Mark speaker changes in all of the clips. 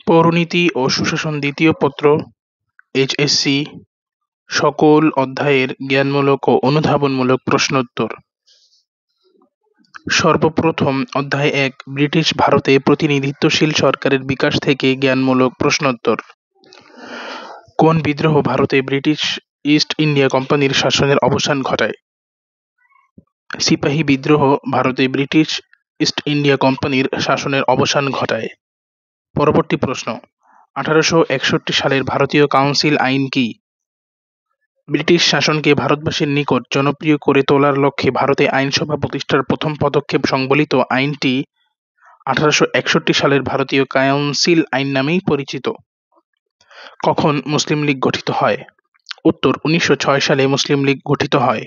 Speaker 1: পৌরনীতি ও সুশাসন দ্বিতীয় পত্র, এইচএসসি, সকল অধ্যায়ের জ্ঞানমূলক ও অনুধাবনমূলক প্রশ্নোত্তর। সর্বপ্রথম অধ্যায় ১, ব্রিটিশ ভারতে প্রতিনিধিত্বশীল সরকারের বিকাশ থেকে জ্ঞানমূলক প্রশ্নোত্তর। কোন বিদ্রোহ ভারতে ব্রিটিশ ইস্ট ইন্ডিয়া কোম্পানির শাসনের অবসান ঘটায়? সিপাহী বিদ্রোহ ভারতে ব্রিটিশ ইস্ট ইন্ডিয়া কোম্পানির শাসনের অবসান ঘটায়। পরবর্তী প্রশ্ন, 1861 সালের ভারতীয় কাউন্সিল আইন কি? ব্রিটিশ শাসনকে ভারতবাসীর নিকট জনপ্রিয় করে তোলার লক্ষ্যে ভারতে আইনসভা প্রতিষ্ঠার প্রথম পদক্ষেপ সংবলিত আইনটি 1861 সালের ভারতীয় কাউন্সিল আইন নামেই পরিচিত। কখন মুসলিম লীগ গঠিত হয়? উত্তর, 1906 সালে মুসলিম লীগ গঠিত হয়।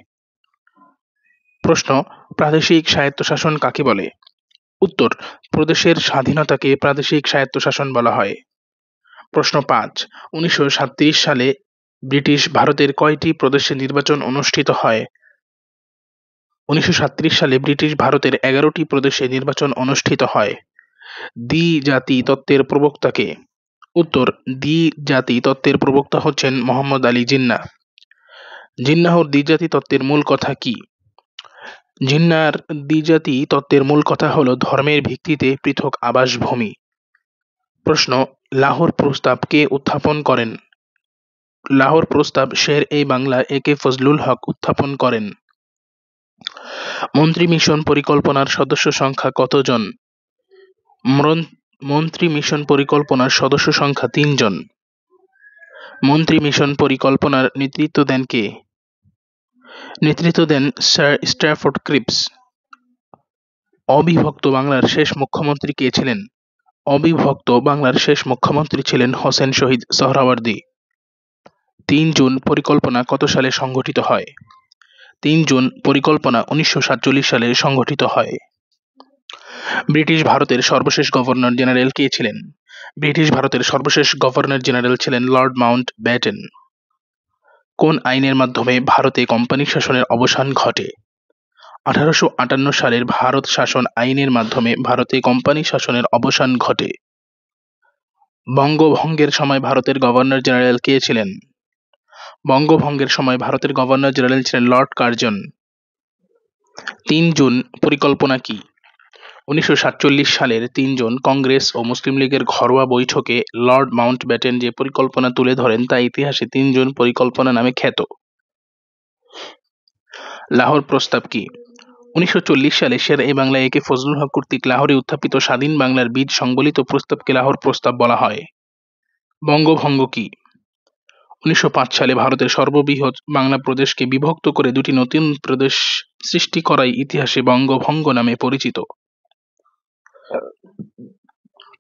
Speaker 1: প্রশ্ন, প্রাদেশিক স্বায়ত্তশাসন কাকে বলে? উত্তর, প্রদেশের স্বাধীনতাকে প্রাদেশিক স্বায়ত্তশাসন বলা হয়। প্রশ্ন ৫, 1937 সালে ব্রিটিশ ভারতের কয়টি প্রদেশে নির্বাচন অনুষ্ঠিত হয়? 1937 সালে ব্রিটিশ ভারতের 11টি প্রদেশে নির্বাচন অনুষ্ঠিত হয়। দ্বি-জাতি তত্ত্বের প্রবক্তা কে? উত্তর, দ্বি-জাতি তত্ত্বের প্রবক্তা হচ্ছেন মোহাম্মদ আলী জিন্নাহ। জিন্নাহর দ্বি-জাতি তত্ত্বের মূল কথা কি? জিন্নাহর দ্বি-জাতি তত্ত্বের মূল কথা হল ধর্মের ভিত্তিতে পৃথক আবাসভূমি। প্রশ্ন, লাহোর প্রস্তাব কে উত্থাপন করেন? লাহোর প্রস্তাব শের-ই-বাংলা এ.কে ফজলুল হক উত্থাপন করেন। মন্ত্রী মিশন পরিকল্পনার সদস্য সংখ্যা কতজন? মন্ত্রী মিশন পরিকল্পনার সদস্য সংখ্যা 3 জন। মন্ত্রী মিশন পরিকল্পনার নেতৃত্ব দেন কে? নেতৃত্ব দেন স্যার স্ট্র্যাফোর্ড ক্রিপস। অবিভক্ত বাংলার শেষ মুখ্যমন্ত্রী কে ছিলেন? অবিভক্ত বাংলার শেষ মুখ্যমন্ত্রী ছিলেন হোসেন শহীদ সোহরাওয়ার্দী। 3 জুন পরিকল্পনা কত সালে সংঘটিত হয়? 3 জুন পরিকল্পনা 1947 সালে সংঘটিত হয়। ব্রিটিশ ভারতের সর্বশেষ গভর্নর জেনারেল কে ছিলেন? ব্রিটিশ ভারতের সর্বশেষ গভর্নর জেনারেল ছিলেন লর্ড মাউন্ট ব্যাটেন। কোন আইনের মাধ্যমে ভারতে কোম্পানি শাসনের অবসান ঘটে? 1858 সালের ভারত শাসন আইনের মাধ্যমে ভারতে কোম্পানি শাসনের অবসান ঘটে। বঙ্গভঙ্গের সময় ভারতের গভর্নর জেনারেল কে ছিলেন? বঙ্গভঙ্গের সময় ভারতের গভর্নর জেনারেল ছিলেন লর্ড কার্জন। 3 জুন পরিকল্পনা কি? 1947 সালের 3 জুন কংগ্রেস ও মুসলিম লীগের ঘরোয়া বৈঠকে লর্ড মাউন্টব্যাটেন যে পরিকল্পনা তুলে ধরেন তা ইতিহাসে 3 জুন পরিকল্পনা নামে খ্যাত। লাহোর প্রস্তাব কি? 1940 সালে শের-ই-বাংলা এ.কে ফজলুল হক কর্তৃক লাহোরে উত্থাপিত স্বাধীন বাংলার বীজ সংবলিত প্রস্তাবকে লাহোর প্রস্তাব বলা হয়। বঙ্গভঙ্গ কি? 1905 সালে ভারতের সর্ববৃহৎ বাংলা প্রদেশকে বিভক্ত করে দুটি নতুন প্রদেশ সৃষ্টি করাই ইতিহাসে বঙ্গভঙ্গ নামে পরিচিত।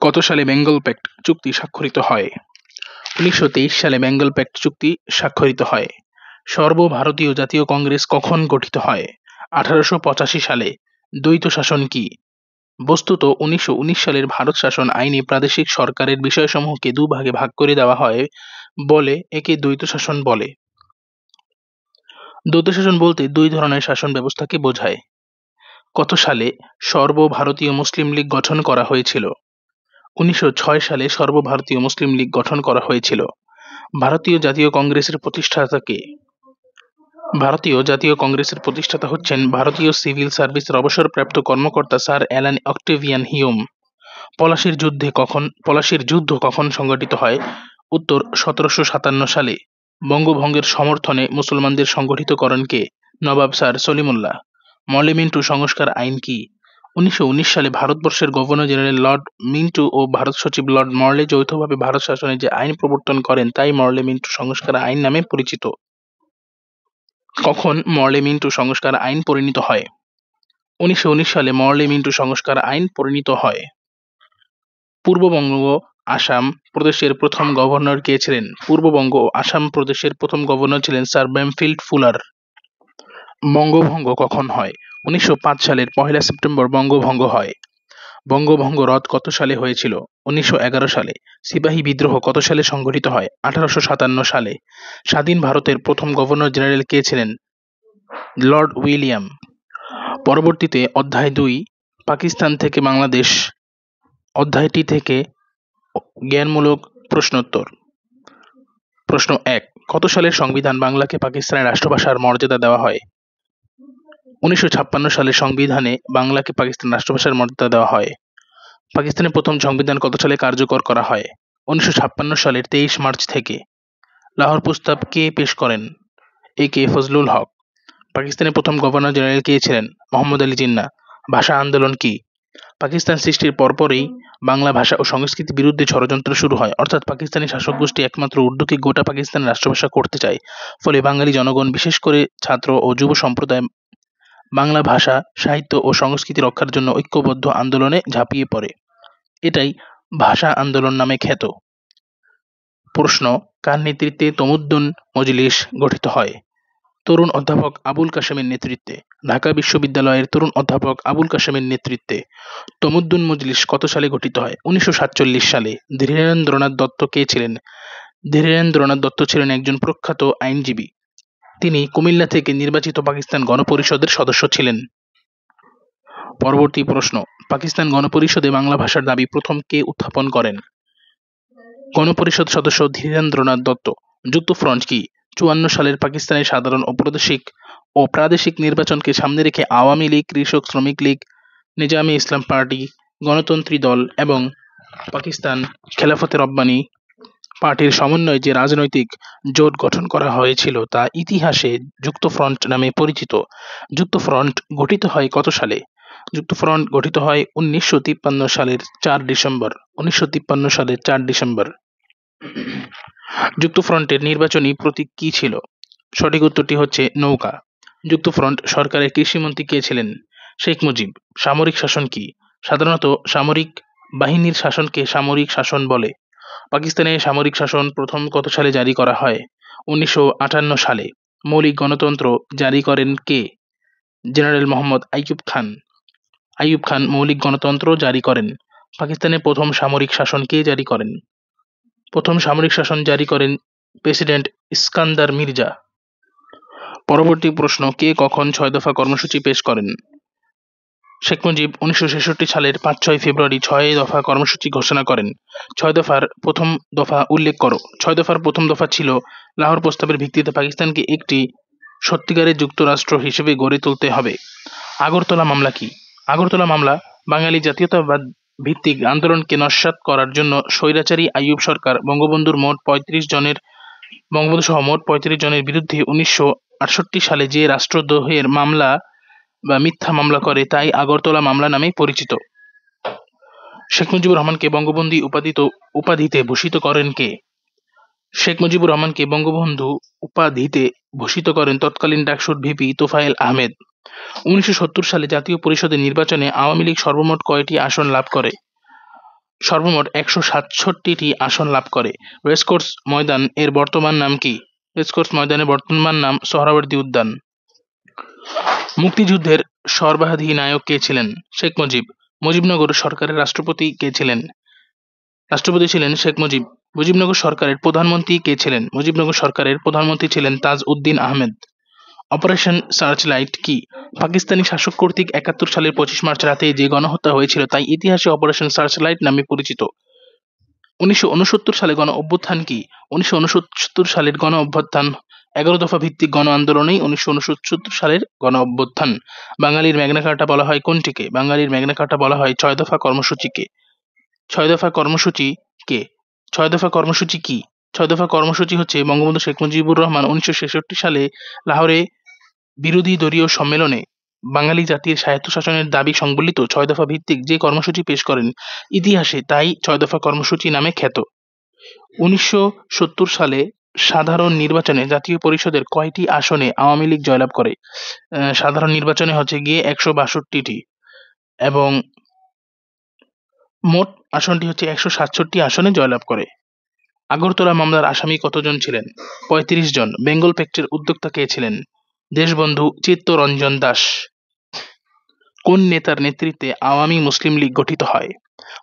Speaker 1: কত সালে বেঙ্গল প্যাক্ট চুক্তি স্বাক্ষরিত হয়? 1923 সালে বেঙ্গল প্যাক্ট চুক্তি স্বাক্ষরিত হয়। সর্বভারতীয় জাতীয় কংগ্রেস কখন গঠিত হয়? 1885 সালে। দ্বৈত শাসন কি? বস্তুত 1919 সালের ভারত শাসন আইনে প্রাদেশিক সরকারের বিষয়সমূহকে দুভাগে ভাগ করে দেওয়া হয় বলে একে দ্বৈত শাসন বলে। দ্বৈত শাসন বলতে দুই ধরনের শাসন ব্যবস্থাকে বোঝায়। কত সালে সর্বভারতীয় মুসলিম লীগ গঠন করা হয়েছিল? 1906 সালে সর্বভারতীয় মুসলিম লীগ গঠন করা হয়েছিল। ভারতীয় জাতীয় কংগ্রেসের প্রতিষ্ঠাতা কে? ভারতীয় জাতীয় কংগ্রেসের প্রতিষ্ঠাতা হচ্ছেন ভারতীয় সিভিল সার্ভিসের অবসরপ্রাপ্ত কর্মকর্তা স্যার অ্যালান অক্টেভিয়ান হিউম। পলাশির যুদ্ধ কখন সংঘটিত হয়? উত্তর, 1757 সালে। বঙ্গভঙ্গের সমর্থনে মুসলমানদের সংগঠিতকরণ কে? নবাব স্যার সলিমুল্লাহ। মরলে মিন্টু সংস্কার আইন কি? 1919 সালে ভারতবর্ষের গভর্নর জেনারেল লর্ড মিন্টু ও ভারত সচিব লর্ড মরলে যৌথভাবে ভারত শাসনে যে আইন প্রবর্তন করেন তাই মরলে মিন্টু সংস্কার আইন নামে পরিচিত। কখন মরলে মিন্টু সংস্কার আইন পরিণীত হয়? 1919 সালে মরলে মিন্টু সংস্কার আইন পরিণীত হয়। পূর্ববঙ্গ আসাম প্রদেশের প্রথম গভর্নর কে ছিলেন? পূর্ববঙ্গ ও আসাম প্রদেশের প্রথম গভর্নর ছিলেন স্যার ব্যামফিল্ড ফুলার। বঙ্গভঙ্গ কখন হয়? 1905 সালের 1 সেপ্টেম্বর বঙ্গভঙ্গ হয়। বঙ্গভঙ্গ রদ কত সালে হয়েছিল? 1911 সালে। সিপাহী বিদ্রোহ কত সালে সংঘটিত হয়? 1857 সালে। স্বাধীন ভারতের প্রথম গভর্নর জেনারেল কে ছিলেন? Lord William. পরবর্তীতে অধ্যায় 2, পাকিস্তান থেকে বাংলাদেশ অধ্যায়টি থেকে জ্ঞানমূলক প্রশ্নোত্তর। প্রশ্ন ১, কত সালের সংবিধান বাংলাকে পাকিস্তানের রাষ্ট্রভাষার মর্যাদা দেওয়া হয়? 1956 সালের সংবিধানে বাংলাকে পাকিস্তান রাষ্ট্রভাষার মর্যাদা দেওয়া হয়। পাকিস্তানের প্রথম সংবিধান কত সালে কার্যকর করা হয়? 1956 সালের 23 মার্চ থেকে। লাহোর প্রস্তাব কে পেশ করেন? A.K. ফজলুল হক। পাকিস্তানের প্রথম গভর্নর জেনারেল কে ছিলেন? মোহাম্মদ আলী জিন্নাহ। ভাষা আন্দোলন কি? পাকিস্তান সৃষ্টির পরপরই বাংলা ভাষা ও সংস্কৃতির বিরুদ্ধে ষড়যন্ত্র শুরু হয়, অর্থাৎ পাকিস্তানি শাসক গোষ্ঠী একমাত্র উর্দুকে গোটা পাকিস্তানের রাষ্ট্রভাষা করতে চায়। ফলে বাঙালি জনগণ, বিশেষ করে ছাত্র ও যুব সম্প্রদায় বাংলা ভাষা, সাহিত্য ও সংস্কৃতি রক্ষার জন্য ঐক্যবদ্ধ আন্দোলনে ঝাঁপিয়ে পড়ে। এটাই ভাষা আন্দোলন নামে খ্যাত। প্রশ্ন, কার নেতৃত্বে তমুদ্দুন মজলিস গঠিত হয়? তরুণ অধ্যাপক আবুল কাসেমের নেতৃত্বে। ঢাকা বিশ্ববিদ্যালয়ের তরুণ অধ্যাপক আবুল কাসেমের নেতৃত্বে তমুদ্দুন মজলিস কত সালে গঠিত হয়? 1947 সালে। ধীরেন্দ্রনাথ দত্ত কে ছিলেন? ধীরেন্দ্রনাথ দত্ত ছিলেন একজন প্রখ্যাত আইনজীবী। তিনি কুমিল্লা থেকে নির্বাচিত পাকিস্তান গণপরিষদের সদস্য ছিলেন। পরবর্তী প্রশ্ন, পাকিস্তান গণপরিষদে বাংলা ভাষার দাবি প্রথম কে উত্থাপন করেন? গণপরিষদ সদস্য ধীরেন্দ্রনাথ দত্ত। যুক্তফ্রন্ট কি? 54 সালের পাকিস্তানের সাধারণ ও প্রাদেশিক নির্বাচনকে সামনে রেখে আওয়ামী লীগ, কৃষক শ্রমিক লীগ, নিজামে ইসলাম পার্টি, গণতন্ত্রী দল এবং পাকিস্তান খেলাফতে রব্বানী পার্টির সমন্বয়ে যে রাজনৈতিক জোট গঠন করা হয়েছিল তা ইতিহাসে যুক্তফ্রন্ট নামে পরিচিত। যুক্তফ্রন্ট গঠিত হয় কত সালে? যুক্তফ্রন্ট গঠিত হয় 1953 সালের 4 ডিসেম্বর। 1953 সালের 4 ডিসেম্বর। যুক্তফ্রন্টের নির্বাচনী প্রতীক কি ছিল? সঠিক উত্তরটি হচ্ছে নৌকা। যুক্তফ্রন্ট সরকারের কৃষিমন্ত্রী কে ছিলেন? শেখ মুজিব। সামরিক শাসন কি? সাধারণত সামরিক বাহিনীর শাসনকে সামরিক শাসন বলে। পাকিস্তানে সামরিক শাসন প্রথম কত সালে জারি করা হয়? 1958 সালে। মৌলিক গণতন্ত্র জারি করেন কে? জেনারেল মোহাম্মদ আইয়ুব খান। আইয়ুব খান মৌলিক গণতন্ত্র জারি করেন। পাকিস্তানে প্রথম সামরিক শাসন কে জারি করেন? প্রথম সামরিক শাসন জারি করেন প্রেসিডেন্ট ইস্কান্দার মির্জা। পরবর্তী প্রশ্ন, কে কখন 6 দফা কর্মসূচি পেশ করেন? শেখ মুজিব 1966 সালের 5-6 ফেব্রুয়ারি 6 দফা কর্মসূচি ঘোষণা করেন। 6 দফার প্রথম দফা উল্লেখ করো। 6 দফার প্রথম দফা ছিল লাহোর প্রস্তাবের ভিত্তিতে পাকিস্তানকে একটি সত্যিকারের যুক্তরাষ্ট্র হিসেবে গড়ে তুলতে হবে। আগরতলা মামলা কি? আগরতলা মামলা বাঙালি জাতীয়তাবাদ ভিত্তিক আন্দোলনকে নস্যাৎ করার জন্য স্বৈরাচারী আইয়ুব সরকার বঙ্গবন্ধু সহ মোট 35 জনের বিরুদ্ধে 1968 সালে যে রাষ্ট্রদ্রোহের মামলা বা মিথ্যা মামলা করে তাই আগরতলা মামলা নামে পরিচিত। শেখ মুজিবুর রহমানকে বঙ্গবন্ধু উপাধিতে ভূষিত করেন কে? শেখ মুজিবুর রহমানকে বঙ্গবন্ধু উপাধিতে ভূষিত করেন তৎকালীন ডাকসুর ভিপি তোফায়েল আহমেদ। 1970 সালে জাতীয় পরিষদের নির্বাচনে আওয়ামী লীগ সর্বমোট কয়টি আসন লাভ করে? সর্বমোট 167টি আসন লাভ করে। রেসকোর্স ময়দান এর বর্তমান নাম কি? রেসকোর্স ময়দানের বর্তমান নাম সোহরাওয়ার্দী উদ্যান। মুক্তিযুদ্ধের সর্বাধিনায়ক কে ছিলেন? শেখ মুজিব। মুজিবনগর সরকারের রাষ্ট্রপতি কে ছিলেন? রাষ্ট্রপতি ছিলেন শেখ মুজিব। মুজিবনগর সরকারের প্রধানমন্ত্রী কে ছিলেন? মুজিবনগর সরকারের প্রধানমন্ত্রী ছিলেন তাজ উদ্দিন আহমেদ। অপারেশন সার্চলাইট কি? পাকিস্তানি শাসক কর্তৃক 71 সালের 25 মার্চ রাতে যে গণহত্যা হয়েছিল তাই ইতিহাসে অপারেশন সার্চলাইট নামে পরিচিত। 1969 সালে গণ অভ্যুত্থান কি? 1969 সালের গণ অভ্যুত্থান 11 দফা ভিত্তিক গণ আন্দোলনেই 1969 সালের গণ অভ্যুত্থান। বাঙালির ম্যাগনা কার্টা বলা হয় কোনটিকে? বাঙালির ম্যাগনা কার্টা বলা হয় 6 দফা কর্মসূচিকে। 6 দফা কর্মসূচি কে? 6 দফা কর্মসূচি কি? 6 দফা কর্মসূচি হচ্ছে বঙ্গবন্ধু শেখ মুজিবুর রহমান 1966 সালে লাহোরে বিরোধী দলীয় সম্মেলনে বাঙালি জাতির স্বায়ত্তশাসনের দাবি সংবলিত 6 দফা ভিত্তিক যে কর্মসূচি পেশ করেন ইতিহাসে তাই 6 দফা কর্মসূচি নামে খ্যাত। 1970 সালে সাধারণ নির্বাচনে জাতীয় পরিষদের কয়টি আসনে আওয়ামী লীগ জয়লাভ করে? সাধারণ নির্বাচনে হচ্ছে গিয়ে 162টি এবং মোট আসনটি হচ্ছে 167 আসনে জয়লাভ করে। আগরতলা মামলার আসামি কতজন ছিলেন? 35 জন। বেঙ্গল প্যাক্টের উদ্যোক্তা কে ছিলেন? দেশবন্ধু চিত্তরঞ্জন দাস। কোন নেতার নেতৃত্বে আওয়ামী মুসলিম লীগ গঠিত হয়?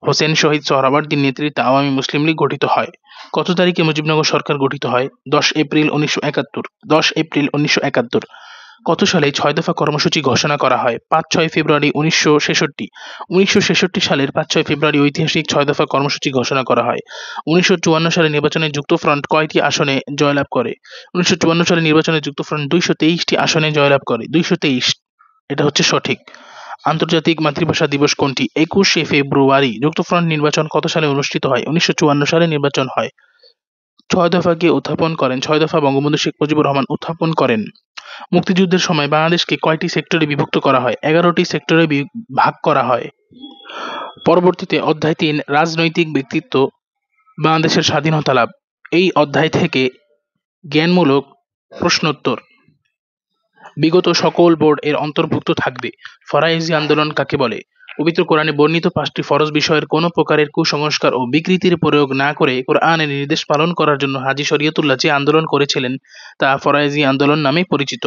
Speaker 1: হোসেন শহীদ সোহরাওয়ার্দীর নেতৃত্বে আওয়ামী মুসলিম লীগ গঠিত হয়। কত তারিখে মুজিবনগর সরকার গঠিত হয়? 10 এপ্রিল 1971। 10 এপ্রিল 1971। কত সালে 6 দফা কর্মসূচি ঘোষণা করা হয়? 5-6 ফেব্রুয়ারি 1966। 1966 সালের 5-6 ফেব্রুয়ারি ঐতিহাসিক 6 দফা কর্মসূচি ঘোষণা করা হয়। 1954 সালে নির্বাচনে যুক্তফ্রন্ট কয়টি আসনে জয়লাভ করে? 1954 সালে নির্বাচনে যুক্তফ্রন্ট 223টি আসনে জয়লাভ করে। 223, এটা হচ্ছে সঠিক। আন্তর্জাতিক মাতৃভাষা দিবস কোনটি? 21শে ফেব্রুয়ারি। যুক্তফ্রন্ট নির্বাচন কত সালে অনুষ্ঠিত হয়? 1954 সালে নির্বাচন হয়। 6 দফা কে উত্থাপন করেন? 6 দফা বঙ্গবন্ধু শেখ মুজিবুর রহমান উত্থাপন করেন। মুক্তিযুদ্ধের সময় বাংলাদেশকে কয়টি সেক্টরে বিভক্ত করা হয়? 11টি সেক্টরে ভাগ করা হয়। পরবর্তীতে অধ্যায় 3 রাজনৈতিক ব্যক্তিত্ব, বাংলাদেশের স্বাধীনতা লাভ। এই অধ্যায় থেকে জ্ঞানমূলক প্রশ্নোত্তর বিগত সকল বোর্ড এর অন্তর্ভুক্ত থাকবে। ফরায়েজি আন্দোলন কাকে বলে? পবিত্র কোরআনে বর্ণিত 5টি ফরজ বিষয়ের কোনো প্রকারের কুসংস্কার ও বিকৃতির প্রয়োগ না করে কোরআনের নির্দেশ পালন করার জন্য হাজী শরীয়তুল্লাহ যে আন্দোলন করেছিলেন তা ফরায়েজি আন্দোলন নামে পরিচিত।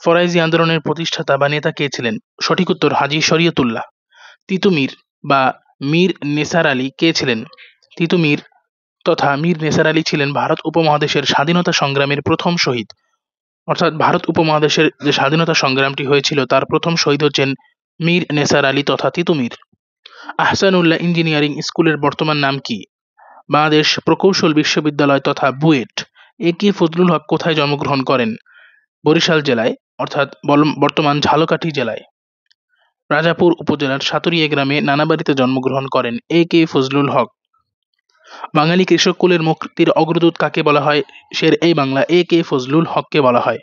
Speaker 1: ফরায়েজি আন্দোলনের প্রতিষ্ঠাতা বা নেতা কে ছিলেন? সঠিক উত্তর হাজী শরীয়তুল্লাহ। তিতুমির বা মীর নেসার আলী কে ছিলেন? তিতুমির তথা মীর নেসার আলী ছিলেন ভারত উপমহাদেশের স্বাধীনতা সংগ্রামের প্রথম শহীদ। অর্থাৎ ভারত উপমহাদেশের যে স্বাধীনতা সংগ্রামটি হয়েছিল তার প্রথম শহীদ হচ্ছেন মীর নেসার আলী তথা তিতুমির। আহসানুল্লাহ ইঞ্জিনিয়ারিং স্কুলের বর্তমান নাম কি? বাংলাদেশ প্রকৌশল বিশ্ববিদ্যালয় তথা বুয়েট। এ কে ফজলুল হক কোথায় জন্মগ্রহণ করেন? বরিশাল জেলায়, অর্থাৎ বর্তমান ঝালকাঠি জেলায়। রাজাপুর উপজেলার সাতুরিয়া গ্রামে নানাবাড়িতে জন্মগ্রহণ করেন এ কে ফজলুল হক। বাঙালি কৃষক কুলের মুক্তির অগ্রদূত কাকে বলা হয়? শের এই বাংলা এ কে ফজলুল হককে বলা হয়।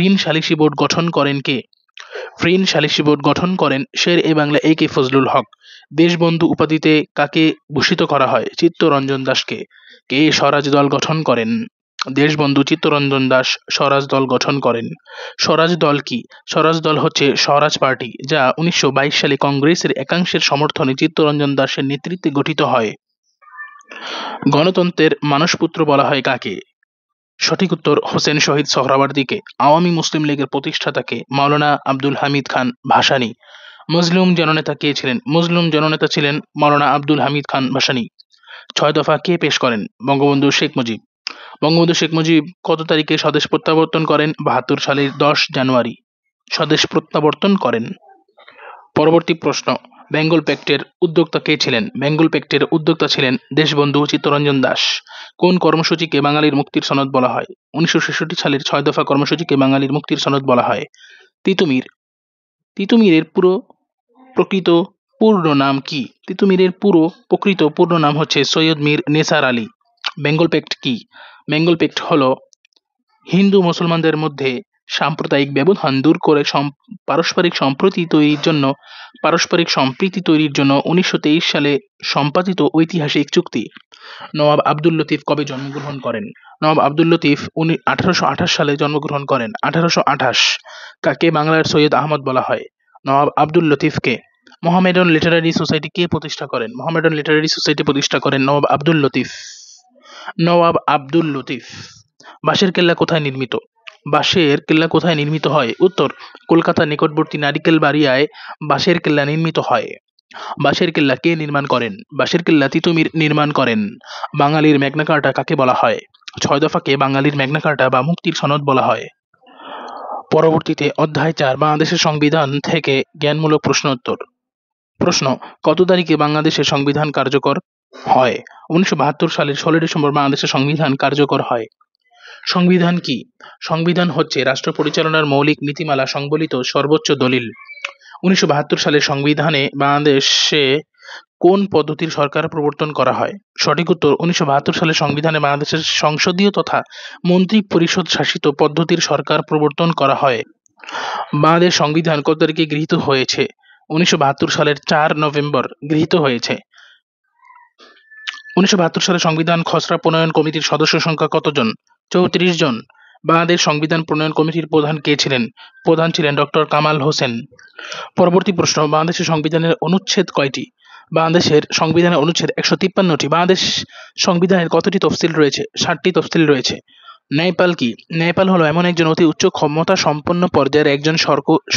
Speaker 1: ঋণ সালিসি বোর্ড গঠন করেন কে? ঋণ সালিসি বোর্ড গঠন করেন শের এই বাংলা এ কে ফজলুল হক। দেশবন্ধু উপাধিতে কাকে ভূষিত করা হয়? চিত্তরঞ্জন দাসকে। কে স্বরাজ দল গঠন করেন? দেশবন্ধু চিত্তরঞ্জন দাস স্বরাজ দল গঠন করেন। স্বরাজ দল কি? স্বরাজ দল হচ্ছে স্বরাজ পার্টি, যা 1922 সালে কংগ্রেসের একাংশের সমর্থনে চিত্তরঞ্জন দাসের নেতৃত্বে গঠিত হয়। গণতন্ত্রের মানসপুত্র বলা হয় কাকে? সঠিক উত্তর হোসেন শহীদ সোহরাওয়ার্দীকে। আওয়ামী মুসলিম লীগের প্রতিষ্ঠাতাকে? মাওলানা আব্দুল হামিদ খান ভাসানী। মজলুম জননেতা কে ছিলেন? মজলুম জননেতা ছিলেন মাওলানা আব্দুল হামিদ খান ভাসানী। 6 দফা কে পেশ করেন? বঙ্গবন্ধু শেখ মুজিব। বঙ্গবন্ধু শেখ মুজিব কত তারিখে স্বদেশ প্রত্যাবর্তন করেন? 72 সালের 10 জানুয়ারি স্বদেশ প্রত্যাবর্তন করেন। পরবর্তী প্রশ্ন, বেঙ্গল প্যাক্টের উদ্যোক্তা কে ছিলেন? বেঙ্গল প্যাক্টের উদ্যোক্তা ছিলেন দেশবন্ধু চিত্তরঞ্জন দাস। কোন কর্মসূচিকে বাঙালির মুক্তির সনদ বলা হয়? 1966 সালের 6 দফা কর্মসূচিকে বাঙালির মুক্তির সনদ বলা হয়। তিতুমির। তিতুমিরের প্রকৃত পূর্ণ নাম কি? তিতুমিরের প্রকৃত পূর্ণ নাম হচ্ছে সৈয়দ মীর নেসার আলী। বেঙ্গল প্যাক্ট কি? বেঙ্গল প্যাক্ট হলো হিন্দু মুসলমানদের মধ্যে সাম্প্রদায়িক ব্যবধান দূর করে পারস্পরিক সম্প্রীতি তৈরির জন্য 1923 সালে সম্পাদিত ঐতিহাসিক চুক্তি। নওয়াব আব্দুল লতিফ কবে জন্মগ্রহণ করেন? নওয়াব আব্দুল লতিফ 1828 সালে জন্মগ্রহণ করেন। 1828। কাকে বাংলার সৈয়দ আহমদ বলা হয়? নওয়াব আব্দুল লতিফকে। মোহামেডান লিটারারি সোসাইটি কে প্রতিষ্ঠা করেন? মোহামেডান লিটারারি সোসাইটি প্রতিষ্ঠা করেন নওয়াব আব্দুল লতিফ। নওয়াব আব্দুল লতিফ। বাঁশের কেল্লা কোথায় নির্মিত? বাঁশের কেল্লা কোথায় নির্মিত হয়? উত্তর, কলকাতা নিকটবর্তী নারিকেল বাড়িয়ায় বাঁশের কেল্লা নির্মিত হয়। বাঁশের কেল্লা কে নির্মাণ করেন? বাঁশের কেল্লা তিতুমির নির্মাণ করেন। বাঙালির ম্যাগনা কার্টা কাকে বলা হয়? 6 দফাকে বাঙালির ম্যাগনা কার্টা বা মুক্তির সনদ বলা হয়। পরবর্তীতে অধ্যায় 4 বাংলাদেশের সংবিধান থেকে জ্ঞানমূলক প্রশ্নোত্তর। প্রশ্ন, কত তারিখে বাংলাদেশের সংবিধান কার্যকর হয়? 1972 সালের 16 ডিসেম্বর বাংলাদেশের সংবিধান কার্যকর হয়। সংবিধান কি? সংবিধান হচ্ছে রাষ্ট্র পরিচালনার মৌলিক নীতিমালা সংবলিত সর্বোচ্চ দলিল। 1972 সালের সংবিধানে বাংলাদেশে কোন পদ্ধতির সরকার প্রবর্তন করা হয়? সঠিক উত্তর, 1972 সালের সংবিধানে বাংলাদেশের সংসদীয় তথা মন্ত্রী পরিষদ শাসিত পদ্ধতির সরকার প্রবর্তন করা হয়। বাংলাদেশ সংবিধান কত তারিখে গৃহীত হয়েছে? 1972 সালের 4 নভেম্বর গৃহীত হয়েছে। 1972 সালে সংবিধান খসড়া প্রণয়ন কমিটির সদস্য সংখ্যা কতজন? 34 জন। বাংলাদেশ সংবিধান প্রণয়ন কমিটির প্রধান কে ছিলেন? প্রধান ছিলেন ডক্টর কামাল হোসেন। পরবর্তী প্রশ্ন, বাংলাদেশের সংবিধানের অনুচ্ছেদ কয়টি? বাংলাদেশের সংবিধানের অনুচ্ছেদ 153টি। বাংলাদেশ সংবিধানের কতটি তফসিল রয়েছে? 60টি তফসিল রয়েছে। ন্যায়পাল কি? ন্যায়পাল হলো এমন একজন অতি উচ্চ ক্ষমতা সম্পন্ন পর্যায়ের একজন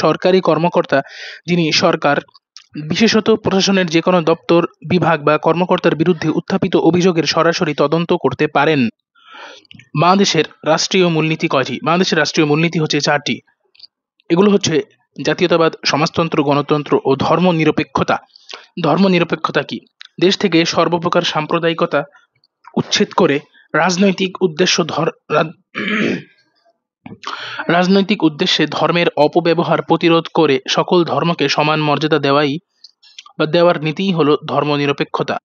Speaker 1: সরকারি কর্মকর্তা যিনি সরকার, বিশেষত প্রশাসনের যে কোনো দপ্তর, বিভাগ বা কর্মকর্তার বিরুদ্ধে উত্থাপিত অভিযোগের সরাসরি তদন্ত করতে পারেন। বাংলাদেশের রাষ্ট্রীয় মূলনীতি কয়টি? বাংলাদেশের রাষ্ট্রীয় মূলনীতি হচ্ছে 4টি। এগুলো হচ্ছে জাতীয়তাবাদ, সমাজতন্ত্র, গণতন্ত্র ও ধর্মনিরপেক্ষতা। ধর্মনিরপেক্ষতা কি? দেশ থেকে সর্বপ্রকার সাম্প্রদায়িকতা উচ্ছেদ করে রাজনৈতিক উদ্দেশ্য রাজনৈতিক উদ্দেশ্যে ধর্মের অপব্যবহার প্রতিরোধ করে সকল ধর্মকে সমান মর্যাদা দেওয়ার নীতিই হলো ধর্মনিরপেক্ষতা।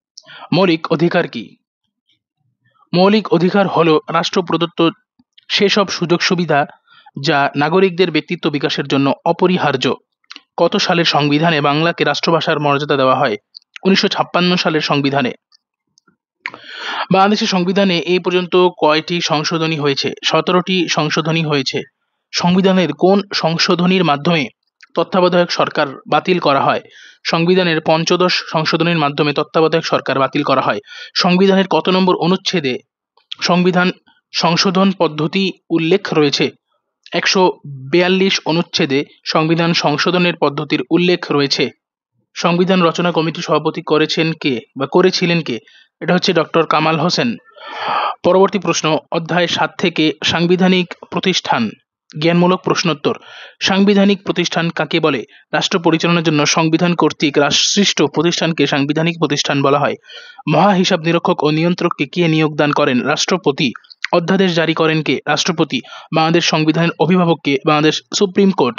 Speaker 1: মৌলিক অধিকার কি? মৌলিক অধিকার হলো রাষ্ট্র প্রদত্ত সেসব সুযোগ সুবিধা যা নাগরিকদের ব্যক্তিত্ব বিকাশের জন্য অপরিহার্য। কত সালের সংবিধানে বাংলাকে রাষ্ট্রভাষার মর্যাদা দেওয়া হয়? 1956 সালের সংবিধানে। বাংলাদেশের সংবিধানে এই পর্যন্ত কয়টি সংশোধনী হয়েছে? 17টি সংশোধনী হয়েছে। সংবিধানের কোন সংশোধনীর মাধ্যমে তত্ত্বাবধায়ক সরকার বাতিল করা হয়? সংবিধানের পঞ্চদশ সংশোধনীর মাধ্যমে তত্ত্বাবধায়ক সরকার বাতিল করা হয়। সংবিধানের কত নম্বর অনুচ্ছেদে সংবিধান সংশোধন পদ্ধতি উল্লেখ রয়েছে? 142 অনুচ্ছেদে সংবিধান সংশোধনের পদ্ধতির উল্লেখ রয়েছে। সংবিধান রচনা কমিটি সভাপতি করেছিলেন কে? এটা হচ্ছে ডক্টর কামাল হোসেন। পরবর্তী প্রশ্ন, অধ্যায় 7 থেকে সাংবিধানিক প্রতিষ্ঠান। জ্ঞানমূলক প্রশ্নোত্তর। সাংবিধানিক প্রতিষ্ঠান কাকে বলে? রাষ্ট্র পরিচালনার জন্য সংবিধান কর্তৃক সৃষ্ট প্রতিষ্ঠানকে সাংবিধানিক প্রতিষ্ঠান বলা হয়। মহা হিসাব নিরীক্ষক ও নিয়ন্ত্রককে কে নিয়োগ দান করেন? রাষ্ট্রপতি। অধ্যাদেশ জারি করেন কে? রাষ্ট্রপতি। বাংলাদেশ সংবিধানের অভিভাবক কে? Bangladesh supreme court.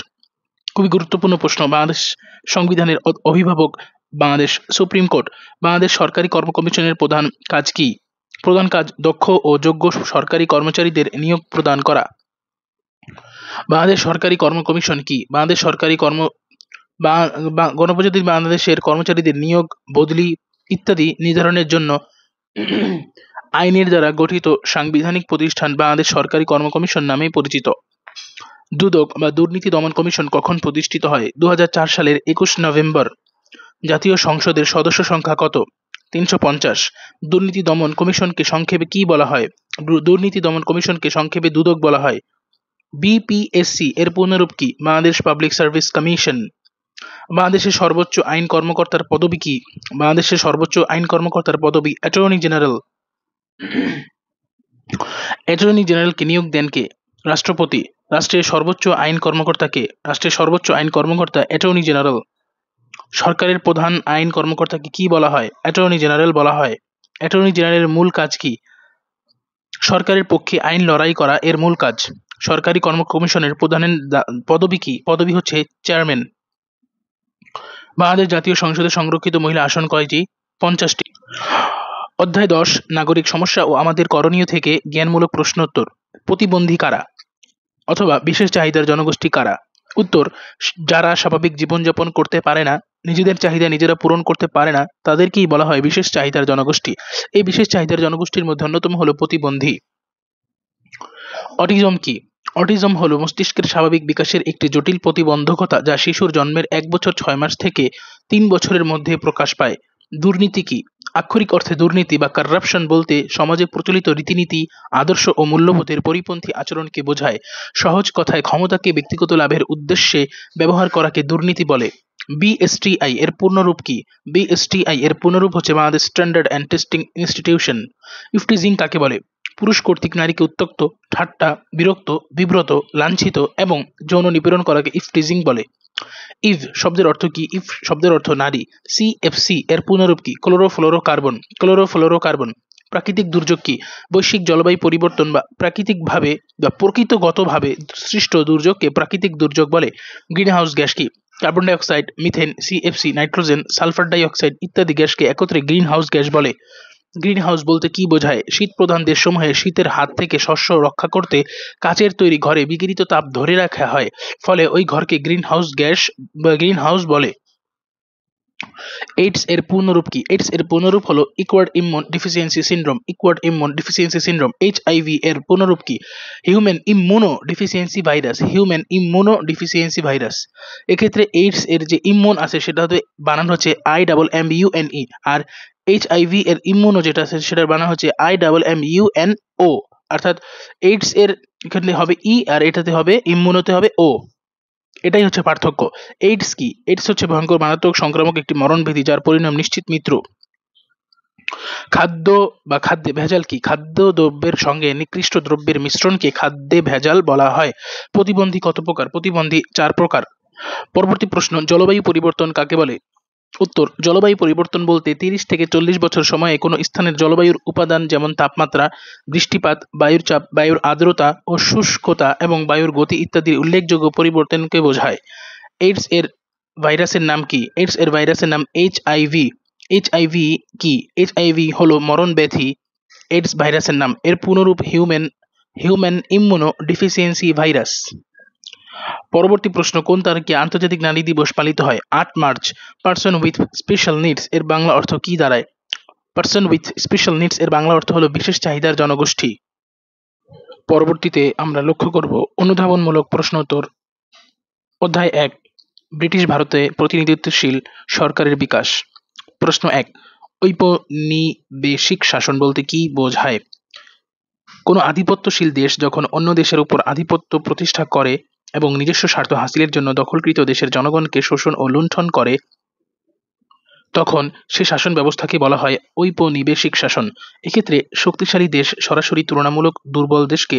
Speaker 1: খুবই গুরুত্বপূর্ণ প্রশ্ন। বাংলাদেশ সংবিধানের অভিভাবক বাংলাদেশ সুপ্রিম কোর্ট। বাংলাদেশ সরকারি কর্ম কমিশনের প্রধান কাজ কি? প্রধান কাজ দক্ষ ও যোগ্য সরকারি কর্মচারীদের নিয়োগ প্রদান করা। বাংলাদেশ সরকারি কর্ম কমিশন কি? বাংলাদেশ সরকারি গণপ্রজাতন্ত্রী বাংলাদেশের কর্মচারীদের নিয়োগ, বদলি ইত্যাদি নির্ধারণের জন্য আইনের দ্বারা গঠিত সাংবিধানিক প্রতিষ্ঠান বাংলাদেশ সরকারি কর্ম কমিশন নামেই পরিচিত। দুদক বা দুর্নীতি দমন কমিশন কখন প্রতিষ্ঠিত হয়? 2004 সালের 21 নভেম্বর। জাতীয় সংসদের সদস্য সংখ্যা কত? 350। দুর্নীতি দমন কমিশনকে সংক্ষেপে কি বলা হয়? দুর্নীতি দমন কমিশনকে সংক্ষেপে দুদক বলা হয়। বিপিএসসি এর পূর্ণরূপ কি? Bangladesh public service commission. বাংলাদেশের সর্বোচ্চ আইন কর্মকর্তার পদবি কি? বাংলাদেশের সর্বোচ্চ আইন কর্মকর্তার পদবি অ্যাটর্নি জেনারেল। অ্যাটর্নি জেনারেলকে নিয়োগ দেন কে? রাষ্ট্রপতি। রাষ্ট্রের সর্বোচ্চ আইন কর্মকর্তা কে? রাষ্ট্রের সর্বোচ্চ আইন কর্মকর্তা অ্যাটর্নি জেনারেল। সরকারের প্রধান আইন কর্মকর্তাকে কি বলা হয়? অ্যাটর্নি জেনারেল বলা হয়। অ্যাটর্নি জেনারেলের মূল কাজ কি? সরকারের পক্ষে আইন লড়াই করা এর মূল কাজ। সরকারি কর্ম কমিশনের প্রধানের পদবি কি? পদবি হচ্ছে চেয়ারম্যান। বাংলাদেশ জাতীয় সংসদে সংরক্ষিত মহিলা আসন কয়টি? 50টি। অধ্যায় 10 নাগরিক সমস্যা ও আমাদের করণীয় থেকে জ্ঞানমূলক প্রশ্নোত্তর। প্রতিবন্ধী কারা অথবা বিশেষ চাহিদার জনগোষ্ঠী কারা? উত্তর, যারা স্বাভাবিক জীবনযাপন করতে পারে না, নিজেদের চাহিদা নিজেরা পূরণ করতে পারে না, তাদেরকেই বলা হয় বিশেষ চাহিদার জনগোষ্ঠী। এই বিশেষ চাহিদার জনগোষ্ঠীর মধ্যে অন্যতম হলো প্রতিবন্ধী। অটিজম কি? অটিজম হলো মস্তিষ্কের স্বাভাবিক বিকাশের একটি জটিল প্রতিবন্ধকতা যা শিশুর জন্মের 1 বছর 6 মাস থেকে 3 বছরের মধ্যে প্রকাশ পায়। দুর্নীতি কি? আক্ষরিক অর্থে দুর্নীতি বা কারাপশন বলতে সমাজে প্রচলিত রীতিনীতি, আদর্শ ও মূল্যবোধের পরিপন্থী আচরণকে বোঝায়। সহজ কথায় ক্ষমতাকে ব্যক্তিগত লাভের উদ্দেশ্যে ব্যবহার করাকে দুর্নীতি বলে। বিএসটিআই এর পূর্ণরূপ কি? বিএসটিআই এর পূর্ণরূপ হচ্ছে Bangladesh standard and testing institution. Eve teasing কাকে বলে? পুরুষ কর্তৃক নারীকে উত্ত্যক্ত, ঠাট্টা, বিব্রত, লাঞ্ছিত এবং যৌন নিপীড়ন করাকে ইফটিজিং বলে। ইভ শব্দের অর্থ কি? ইভ শব্দের অর্থ নারী। সিএফসি এর পূর্ণরূপ কি? ক্লোরোফ্লোরোকার্বন। ক্লোরোফ্লোরোকার্বন। প্রাকৃতিক দুর্যোগ কি? বৈশ্বিক জলবায়ু পরিবর্তন বা প্রাকৃতিকভাবে বা প্রকৃতিগতভাবে সৃষ্ট দুর্যোগকে প্রাকৃতিক দুর্যোগ বলে। গ্রিনহাউস গ্যাস কি? Carbon dioxide, methane, CFC, nitrogen, sulphur dioxide ইত্যাদি গ্যাসকে একত্রে গ্রিনহাউস গ্যাস বলে। গ্রিনহাউস বলতে কি বোঝায়? শীতপ্রধান দেশসমূহে শীতের হাত থেকে শস্য রক্ষা করতে কাচের তৈরি ঘরে বিকিরিত তাপ ধরে রাখা হয়, ফলে ওই ঘরকে গ্রিনহাউস বলে। এইডস এর পূর্ণরূপ কি? এইডস এর পূর্ণরূপ হলো acquired immune deficiency syndrome. Acquired immune deficiency syndrome. HIV এর পূর্ণরূপ কি? Human immunodeficiency virus. Human immunodeficiency virus. এক্ষেত্রে এইডস এর যে ইমিউন আছে সেটা বানান হচ্ছে IMMUNE, আর এইচআইভি এর ইমিউনো যেটা আছে সেটার বানান হচ্ছে IMMUNO। অর্থাৎ এইডস এর এখানে হবে ই আর এটাতে হবে ইমিউনোতে হবে ও। এটাই হচ্ছে পার্থক্য। এইডস কি? এইডস হচ্ছে ভয়ঙ্কর মারাত্মক সংক্রামক একটি মরণব্যাধি যার পরিণাম নিশ্চিত মৃত্যু। খাদ্য বা খাদ্যে ভেজাল কি? খাদ্য দ্রব্যের সঙ্গে নিকৃষ্ট দ্রব্যের মিশ্রণকে খাদ্যে ভেজাল বলা হয়। প্রতিবন্ধী কত প্রকার? প্রতিবন্ধী 4 প্রকার। পরবর্তী প্রশ্ন, জলবায়ু পরিবর্তন কাকে বলে? উত্তর, জলবায়ু পরিবর্তন বলতে 30 থেকে 40 বছর সময়ে কোনো স্থানের জলবায়ুর উপাদান যেমন তাপমাত্রা, বৃষ্টিপাত, বায়ুর চাপ, বায়ুর আর্দ্রতা ও শুষ্কতা এবং বায়ুর গতি ইত্যাদির উল্লেখযোগ্য পরিবর্তনকে বোঝায়। এইডস এর ভাইরাসের নাম কি? এইডস এর ভাইরাসের নাম এইচআইভি। এইচআইভি কি? এইচআইভি হলো মরণ ব্যাধি। এইডস ভাইরাসের নাম। এর পুনরূপ হিউম্যান ইমিউনো ডিফিসিয়েন্সি ভাইরাস। পরবর্তী প্রশ্ন, কোন তারিখে আন্তর্জাতিক নারী দিবস পালিত হয়? 8 March. Person with special needs এর বাংলা অর্থ কি দাঁড়ায়? পার্সন উইথ স্পেশাল নিডস এর বাংলা অর্থ হলো বিশেষ চাহিদার জনগোষ্ঠী। পরবর্তীতে আমরা লক্ষ্য করব অনুধাবনমূলক প্রশ্নোত্তর। অধ্যায় 1, ব্রিটিশ ভারতে প্রতিনিধিত্বশীল সরকারের বিকাশ। প্রশ্ন 1, ঔপনিবেশিক শাসন বলতে কি বোঝায়? কোনো আধিপত্যশীল দেশ যখন অন্য দেশের উপর আধিপত্য প্রতিষ্ঠা করে এবং নিজস্ব স্বার্থ হাসিলের জন্য দখলকৃত দেশের জনগণকে শোষণ ও লুণ্ঠন করে, তখন সে শাসন ব্যবস্থাকে বলা হয় ঔপনিবেশিক শাসন। এক্ষেত্রে শক্তিশালী দেশ সরাসরি তুলনামূলক দুর্বল দেশকে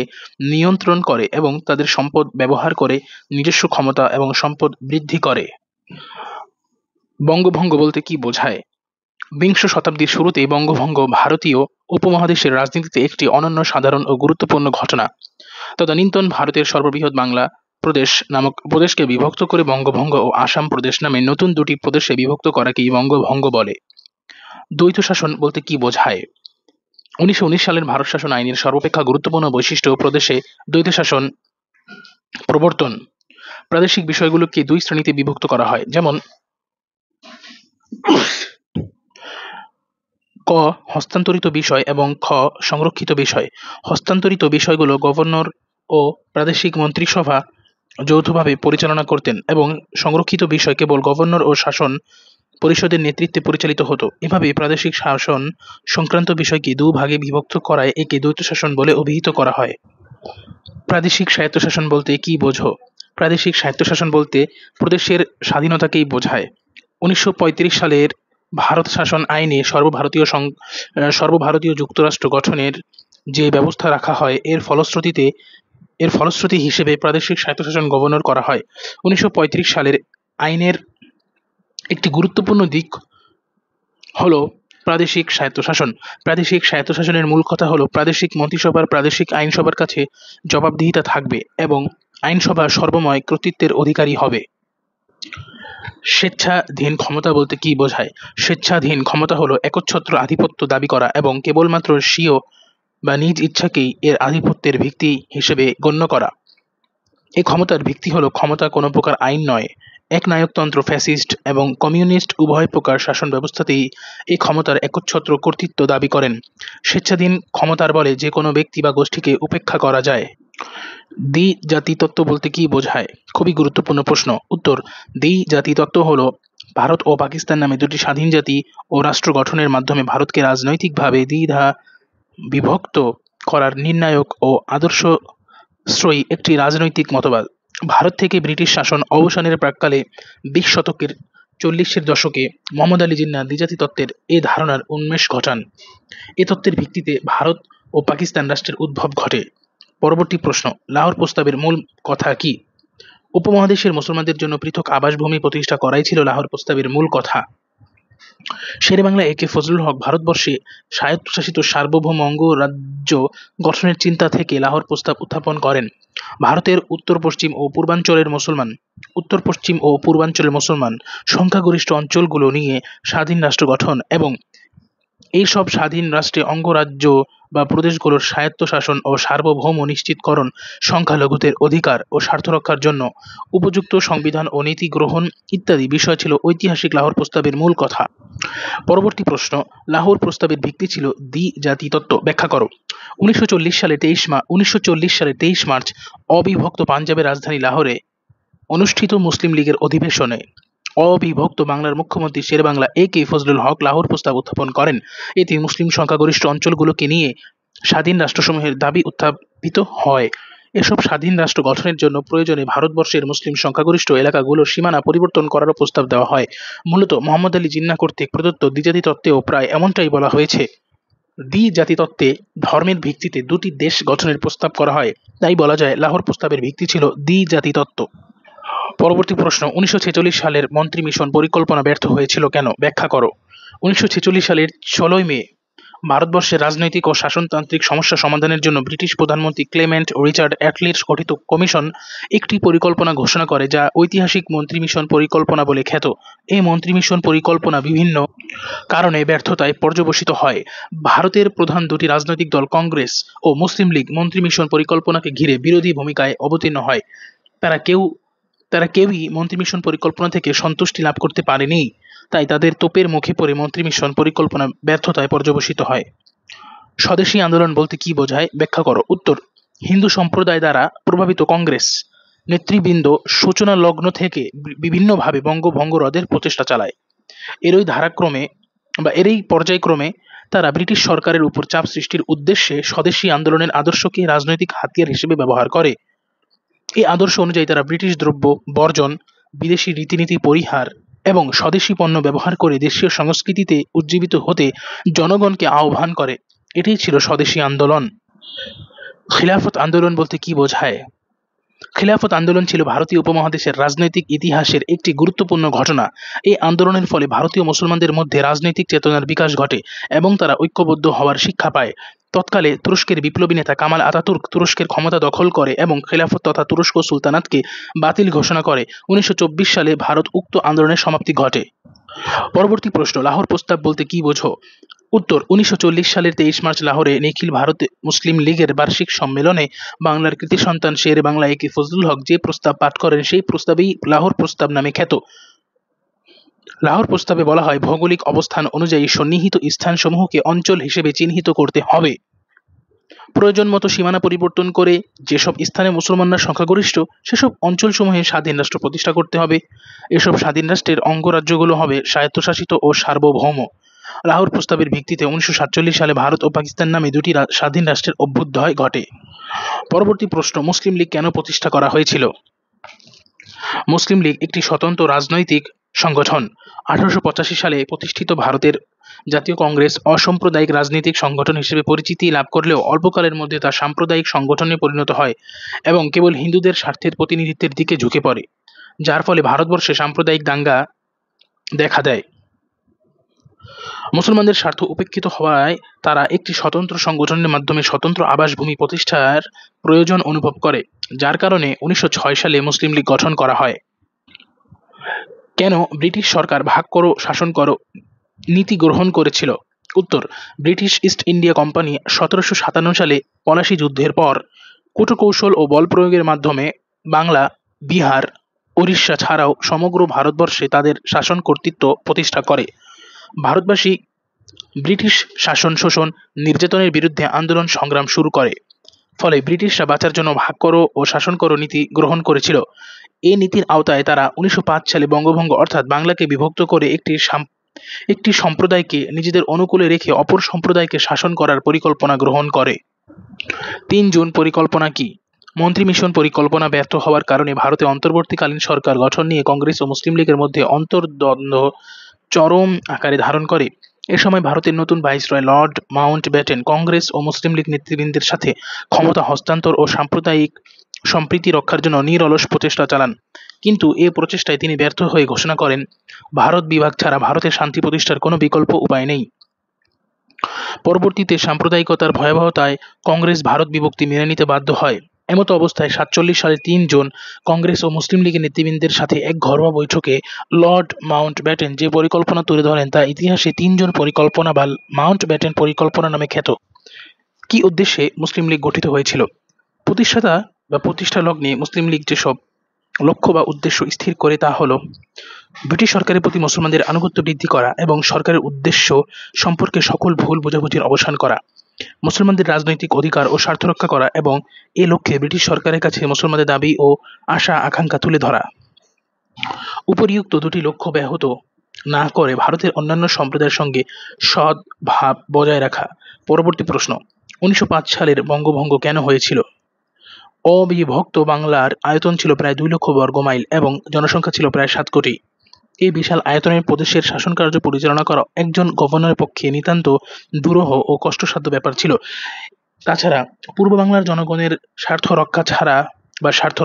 Speaker 1: নিয়ন্ত্রণ করে এবং তাদের সম্পদ ব্যবহার করে নিজস্ব ক্ষমতা এবং সম্পদ বৃদ্ধি করে। বঙ্গভঙ্গ বলতে কি বোঝায়? বিংশ শতাব্দীর শুরুতে বঙ্গভঙ্গ ভারতীয় উপমহাদেশের রাজনীতিতে একটি অনন্য, সাধারণ ও গুরুত্বপূর্ণ ঘটনা। তদানীন্তন ভারতের সর্ববৃহৎ বাংলা প্রদেশ নামক প্রদেশকে বিভক্ত করে বঙ্গভঙ্গ ও আসাম প্রদেশ নামে নতুন দুটি প্রদেশে বিভক্ত করাকেই বঙ্গভঙ্গ বলে। দ্বৈত শাসন বলতে কি বোঝায়? 1919 সালের ভারত শাসন আইনের সর্বাপেক্ষা গুরুত্বপূর্ণ বৈশিষ্ট্য প্রদেশে দ্বৈত শাসন প্রবর্তন। প্রাদেশিক বিষয়গুলোকে 2 শ্রেণীতে বিভক্ত করা হয়, যেমন ক. হস্তান্তরিত বিষয় এবং খ. সংরক্ষিত বিষয়। হস্তান্তরিত বিষয়গুলো গভর্নর ও প্রাদেশিক মন্ত্রিসভা যৌথভাবে পরিচালনা করতেন এবং সংরক্ষিত বিষয় কেবল গভর্নর ও শাসন পরিষদের নেতৃত্বে পরিচালিত হতো। এভাবে প্রাদেশিক শাসন সংক্রান্ত বিষয়কে 2 ভাগে বিভক্ত করায় একে দ্বৈত শাসন বলে অভিহিত করা হয়। প্রাদেশিক স্বায়ত্তশাসন বলতে কি বোঝো? প্রাদেশিক স্বায়ত্তশাসন বলতে প্রদেশের স্বাধীনতাকেই বোঝায়। 1935 সালের ভারত শাসন আইনে সর্বভারতীয় যুক্তরাষ্ট্র গঠনের যে ব্যবস্থা রাখা হয়, এর ফলশ্রুতি হিসেবে প্রাদেশিক স্বায়ত্তশাসন গভর্নর করা হয়। 1935 সালের আইনের একটি গুরুত্বপূর্ণ দিক হল প্রাদেশিক স্বায়ত্তশাসন। প্রাদেশিক স্বায়ত্তশাসনের মূল কথা হল প্রাদেশিক মন্ত্রিসভার প্রাদেশিক আইনসভার কাছে জবাবদিহিতা থাকবে এবং আইনসভা সর্বময় কর্তৃত্বের অধিকারী হবে। স্বেচ্ছাধীন ক্ষমতা বলতে কি বোঝায়? স্বেচ্ছাধীন ক্ষমতা হল একচ্ছত্র আধিপত্য দাবি করা এবং কেবলমাত্র স্বীয় বা নিজ ইচ্ছাকেই এর আধিপত্যের ভিত্তি হিসেবে গণ্য করা। এই ক্ষমতার ভিত্তি হল ক্ষমতা কোনো প্রকার আইন নয়। একনায়কতন্ত্র, ফ্যাসিস্ট এবং কমিউনিস্ট উভয় প্রকার শাসন ব্যবস্থাতেই এই ক্ষমতার একচ্ছত্র কর্তৃত্ব দাবি করেন। স্বেচ্ছাধীন ক্ষমতার বলে যে কোনো ব্যক্তি বা গোষ্ঠীকে উপেক্ষা করা যায়। দ্বি-জাতি তত্ত্ব বলতে কি বোঝায়? খুবই গুরুত্বপূর্ণ প্রশ্ন। উত্তর, দ্বি-জাতি তত্ত্ব হল ভারত ও পাকিস্তান নামে দুটি স্বাধীন জাতি ও রাষ্ট্র গঠনের মাধ্যমে ভারতকে রাজনৈতিকভাবে দ্বিধা বিভক্ত করার নির্ণায়ক ও আদর্শশ্রয়ী একটি রাজনৈতিক মতবাদ। ভারত থেকে ব্রিটিশ শাসন অবসানের প্রাক্কালে 20 শতকের 40-এর দশকে মোহাম্মদ আলী জিন্নাহ দ্বিজাতি তত্ত্বের এ ধারণার উন্মেষ ঘটান। এ তত্ত্বের ভিত্তিতে ভারত ও পাকিস্তান রাষ্ট্রের উদ্ভব ঘটে। পরবর্তী প্রশ্ন, লাহোর প্রস্তাবের মূল কথা কি? উপমহাদেশের মুসলমানদের জন্য পৃথক আবাসভূমি প্রতিষ্ঠা করাই ছিল লাহোর প্রস্তাবের মূল কথা। শেরেবাংলা এ কে ফজলুল হক ভারতবর্ষে স্বায়ত্তশাসিত সার্বভৌম অঙ্গরাজ্য গঠনের চিন্তা থেকে লাহোর প্রস্তাব উত্থাপন করেন। ভারতের উত্তর পশ্চিম ও পূর্বাঞ্চলের মুসলমান সংখ্যাগরিষ্ঠ অঞ্চলগুলো নিয়ে স্বাধীন রাষ্ট্র গঠন এবং এই সব স্বাধীন রাষ্ট্রে অঙ্গরাজ্য বা প্রদেশগুলোর স্বায়ত্তশাসন ও সার্বভৌম নিশ্চিতকরণ, সংখ্যালঘুদের অধিকার ও স্বার্থ রক্ষার জন্য উপযুক্ত সংবিধান ও নীতি গ্রহণ ইত্যাদি বিষয় ছিল ঐতিহাসিক লাহোর প্রস্তাবের মূল কথা। পরবর্তী প্রশ্ন, লাহোর প্রস্তাবের ভিত্তি ছিল দ্বি-জাতি তত্ত্ব, ব্যাখ্যা করো। 1940 সালে 23 মার্চ অবিভক্ত পাঞ্জাবের রাজধানী লাহোরে অনুষ্ঠিত মুসলিম লীগের অধিবেশনে অবিভক্ত বাংলার মুখ্যমন্ত্রী শেরেবাংলা এ কে ফজলুল হক লাহোর প্রস্তাব উত্থাপন করেন। এতে মুসলিম সংখ্যাগরিষ্ঠ অঞ্চলগুলোকে নিয়ে স্বাধীন রাষ্ট্রসমূহের দাবি উত্থাপিত হয়। এসব স্বাধীন রাষ্ট্র গঠনের জন্য প্রয়োজনে ভারতবর্ষের মুসলিম সংখ্যাগরিষ্ঠ এলাকাগুলোর সীমানা পরিবর্তন করারও প্রস্তাব দেওয়া হয়। মূলত মোহাম্মদ আলী জিন্নাহ কর্তৃক প্রদত্ত দ্বিজাতি তত্ত্বেও প্রায় এমনটাই বলা হয়েছে। দ্বিজাতি তত্ত্বে ধর্মের ভিত্তিতে দুটি দেশ গঠনের প্রস্তাব করা হয়, তাই বলা যায় লাহোর প্রস্তাবের ভিত্তি ছিল দ্বিজাতি তত্ত্ব। পরবর্তী প্রশ্ন, 1946 সালের মন্ত্রী মিশন পরিকল্পনা ব্যর্থ হয়েছিল কেন, ব্যাখ্যা করো। 1946 সালের 16 মে ভারতবর্ষের রাজনৈতিক ও শাসনতান্ত্রিক সমস্যা সমাধানের জন্য ব্রিটিশ প্রধানমন্ত্রী ক্লেমেন্ট রিচার্ড অ্যাটলির গঠিত কমিশন একটি পরিকল্পনা ঘোষণা করে, যা ঐতিহাসিক মন্ত্রী মিশন পরিকল্পনা বলে খ্যাত। এই মন্ত্রী মিশন পরিকল্পনা বিভিন্ন কারণে ব্যর্থতায় পর্যবসিত হয়। ভারতের প্রধান দুটি রাজনৈতিক দল কংগ্রেস ও মুসলিম লীগ মন্ত্রী মিশন পরিকল্পনাকে ঘিরে বিরোধী ভূমিকায় অবতীর্ণ হয়। তারা কেউই মন্ত্রী মিশন পরিকল্পনা থেকে সন্তুষ্টি লাভ করতে পারেনি, তাই তাদের তোপের মুখে পড়ে মন্ত্রী মিশন পরিকল্পনা ব্যর্থতায় পর্যবসিত হয়। স্বদেশী আন্দোলন বলতে কি বোঝায়, ব্যাখ্যা করো। উত্তর, হিন্দু সম্প্রদায় দ্বারা প্রভাবিত কংগ্রেস নেতৃবৃন্দ সূচনা লগ্ন থেকে বিভিন্নভাবে বঙ্গভঙ্গ রদের প্রচেষ্টা চালায়। এরই পর্যায়ক্রমে তারা ব্রিটিশ সরকারের উপর চাপ সৃষ্টির উদ্দেশ্যে স্বদেশী আন্দোলনের আদর্শকে রাজনৈতিক হাতিয়ার হিসেবে ব্যবহার করে। এই আদর্শ অনুযায়ী তারা ব্রিটিশ দ্রব্য বর্জন, বিদেশি রীতিনীতি পরিহার এবং স্বদেশী পণ্য ব্যবহার করে দেশীয় সংস্কৃতিতে উজ্জীবিত হতে জনগণকে আহ্বান করে। এটাই ছিল স্বদেশী আন্দোলন। খিলাফত আন্দোলন বলতে কি বোঝায়? খিলাফত আন্দোলন ছিল ভারতীয় উপমহাদেশের রাজনৈতিক ইতিহাসের একটি গুরুত্বপূর্ণ ঘটনা। এই আন্দোলনের ফলে ভারতীয় মুসলমানদের মধ্যে রাজনৈতিক চেতনার বিকাশ ঘটে এবং তারা ঐক্যবদ্ধ হওয়ার শিক্ষা পায়। তৎকালে তুরস্কের বিপ্লবী নেতা কামাল আতাতুর্ক তুরস্কের ক্ষমতা দখল করে এবং খেলাফত তথা তুরস্ক সুলতানাতকে বাতিল ঘোষণা করে। 1924 সালে ভারত উক্ত আন্দোলনের সমাপ্তি ঘটে। পরবর্তী প্রশ্ন, লাহোর প্রস্তাব বলতে কি বোঝো? উত্তর, 1940 সালের 23 মার্চ লাহোরে নিখিল ভারত মুসলিম লীগের বার্ষিক সম্মেলনে বাংলার কৃতি সন্তান শের বাংলা একে ফজলুল হক যে প্রস্তাব পাঠ করেন সেই প্রস্তাবেই লাহোর প্রস্তাব নামে খ্যাত। লাহোর প্রস্তাবে বলা হয়, ভৌগোলিক অবস্থান অনুযায়ী সন্নিহিত স্থানসমূহকে অঞ্চল হিসেবে চিহ্নিত করতে হবে। প্রয়োজন মতো সীমানা পরিবর্তন করে যেসব স্থানে মুসলমানরা সংখ্যাগরিষ্ঠ সেসব অঞ্চলসমূহে স্বাধীন রাষ্ট্র প্রতিষ্ঠা করতে হবে। এসব স্বাধীন রাষ্ট্রের অঙ্গরাজ্যগুলো হবে স্বায়ত্তশাসিত ও সার্বভৌম। লাহোর প্রস্তাবের ভিত্তিতে 1947 সালে ভারত ও পাকিস্তান নামে দুটি স্বাধীন রাষ্ট্রের অভ্যুদয় ঘটে। পরবর্তী প্রশ্ন, মুসলিম লীগ কেন প্রতিষ্ঠা করা হয়েছিল? মুসলিম লীগ একটি স্বতন্ত্র রাজনৈতিক সংগঠন। 1885 সালে প্রতিষ্ঠিত ভারতের জাতীয় কংগ্রেস অসাম্প্রদায়িক রাজনৈতিক সংগঠন হিসেবে পরিচিতি লাভ করলেও অল্পকালের মধ্যে তা সাম্প্রদায়িক সংগঠনে পরিণত হয় এবং কেবল হিন্দুদের স্বার্থের প্রতিনিধিত্বের দিকে ঝুঁকে পড়ে, যার ফলে ভারতবর্ষে সাম্প্রদায়িক দাঙ্গা দেখা দেয়। মুসলমানদের স্বার্থ উপেক্ষিত হওয়ায় তারা একটি স্বতন্ত্র সংগঠনের মাধ্যমে স্বতন্ত্র আবাসভূমি প্রতিষ্ঠার প্রয়োজন অনুভব করে, যার কারণে 1906 সালে মুসলিম লীগ গঠন করা হয়। কেন ব্রিটিশ সরকার ভাগ করো শাসন করো নীতি গ্রহণ করেছিল? উত্তর, ব্রিটিশ ইস্ট ইন্ডিয়া কোম্পানি 1757 সালে পলাশী যুদ্ধের পর কূটকৌশল ও বল প্রয়োগের মাধ্যমে বাংলা, বিহার, উড়িষ্যা ছাড়াও সমগ্র ভারতবর্ষে তাদের শাসন কর্তৃত্ব প্রতিষ্ঠা করে। ভারতবাসী ব্রিটিশ শাসন শোষণ নির্যাতনের বিরুদ্ধে আন্দোলন সংগ্রাম শুরু করে। ফলে ব্রিটিশরা বাঁচার জন্য ভাগ করো ও শাসন করো নীতি গ্রহণ করেছিল। এই নীতির আওতায় তারা 1905 সালে বঙ্গভঙ্গ অর্থাৎ বাংলাকে বিভক্ত করে একটি সম্প্রদায়কে নিজেদের অনুকূলে রেখে অপর সম্প্রদায়কে শাসন করার পরিকল্পনা গ্রহণ করে। 3 জুন পরিকল্পনা কি? মন্ত্রী মিশন পরিকল্পনা ব্যর্থ হওয়ার কারণে ভারতে অন্তর্বর্তীকালীন সরকার গঠন নিয়ে কংগ্রেস ও মুসলিম লীগের মধ্যে অন্তর্দ্বন্দ্ব চরম আকারে ধারণ করে। এ সময় ভারতের নতুন ভাইসরয় লর্ড মাউন্টব্যাটেন কংগ্রেস ও মুসলিম লীগ নেতৃবৃন্দের সাথে ক্ষমতা হস্তান্তর ও সাম্প্রদায়িক সম্প্রীতি রক্ষার জন্য নিরলস প্রচেষ্টা চালান, কিন্তু এ প্রচেষ্টায় তিনি ব্যর্থ হয়ে ঘোষণা করেন, ভারত বিভাগ ছাড়া ভারতের শান্তি প্রতিষ্ঠার কোনো বিকল্প উপায় নেই। পরবর্তীতে সাম্প্রদায়িকতার ভয়াবহতায় কংগ্রেস ভারত বিভক্তি মেনে নিতে বাধ্য হয়। এমতো অবস্থায় 47 সালের 3 জুন কংগ্রেস ও মুসলিম লীগের নেতৃবৃন্দের সাথে এক ঘরোয়া বৈঠকে লর্ড মাউন্টব্যাটেন যে পরিকল্পনা তুলে ধরেন তা ইতিহাসে 3 জন পরিকল্পনা বা মাউন্টব্যাটেন পরিকল্পনা নামে খ্যাত। কি উদ্দেশ্যে মুসলিম লীগ গঠিত হয়েছিল? প্রতিষ্ঠাতা বা প্রতিষ্ঠা লগ্নে মুসলিম লীগ যেসব লক্ষ্য বা উদ্দেশ্য স্থির করে তা হলো, ব্রিটিশ সরকারের প্রতি মুসলমানদের আনুগত্য বৃদ্ধি করা এবং সরকারের উদ্দেশ্য সম্পর্কে সকল ভুল বোঝাবুঝির অবসান করা, মুসলমানদের রাজনৈতিক অধিকার ও স্বার্থ রক্ষা করা এবং এ লক্ষ্যে ব্রিটিশ সরকারের কাছে মুসলমানদের দাবি ও আশা আকাঙ্ক্ষা তুলে ধরা। উপরিউক্ত দুটি লক্ষ্য ব্যাহত না করে ভারতের অন্যান্য সম্প্রদায়ের সঙ্গে সৎ ভাব বজায় রাখা। পরবর্তী প্রশ্ন, 1905 সালের বঙ্গভঙ্গ কেন হয়েছিল? অবিভক্ত বাংলার আয়তন ছিল প্রায় 2 লক্ষ বর্গমাইল এবং জনসংখ্যা ছিল প্রায় 7 কোটি। এই বিশাল আয়তনের প্রদেশের শাসনকার্য পরিচালনা করা একজন গভর্নরের পক্ষে নিতান্ত দুরূহ ও কষ্টসাধ্য ব্যাপার ছিল। তাছাড়া পূর্ব বাংলার জনগণের স্বার্থ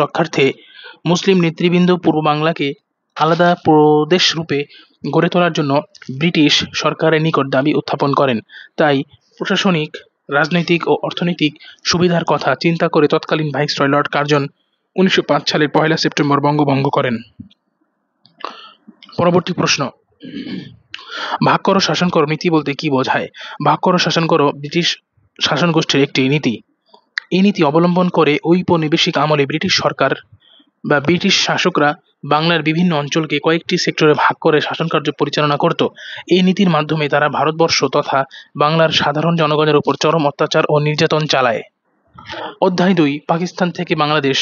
Speaker 1: রক্ষার্থে মুসলিম নেতৃবৃন্দ পূর্ব বাংলাকে আলাদা প্রদেশ রূপে গড়ে তোলার জন্য ব্রিটিশ সরকারের নিকট দাবি উত্থাপন করেন। তাই প্রশাসনিক, রাজনৈতিক ও অর্থনৈতিক সুবিধার কথা চিন্তা করে তৎকালীন ভাইসরয় লর্ড কার্জন 1905 সালের 1 সেপ্টেম্বর বঙ্গভঙ্গ করেন। পরবর্তী প্রশ্ন, ভাগ করো শাসন করো নীতি বলতে কি বোঝায়? ভাগ করো শাসন করো ব্রিটিশ শাসন গোষ্ঠীর একটি নীতি। এই নীতি অবলম্বন করে ঔপনিবেশিক আমলে ব্রিটিশ সরকার বা ব্রিটিশ শাসকরা বাংলার বিভিন্ন অঞ্চলকে কয়েকটি সেক্টরে ভাগ করে শাসনকার্য পরিচালনা করত। এই নীতির মাধ্যমে তারা ভারতবর্ষ তথা বাংলার সাধারণ জনগণের উপর চরম অত্যাচার ও নির্যাতন চালায়। অধ্যায় 2, পাকিস্তান থেকে বাংলাদেশ,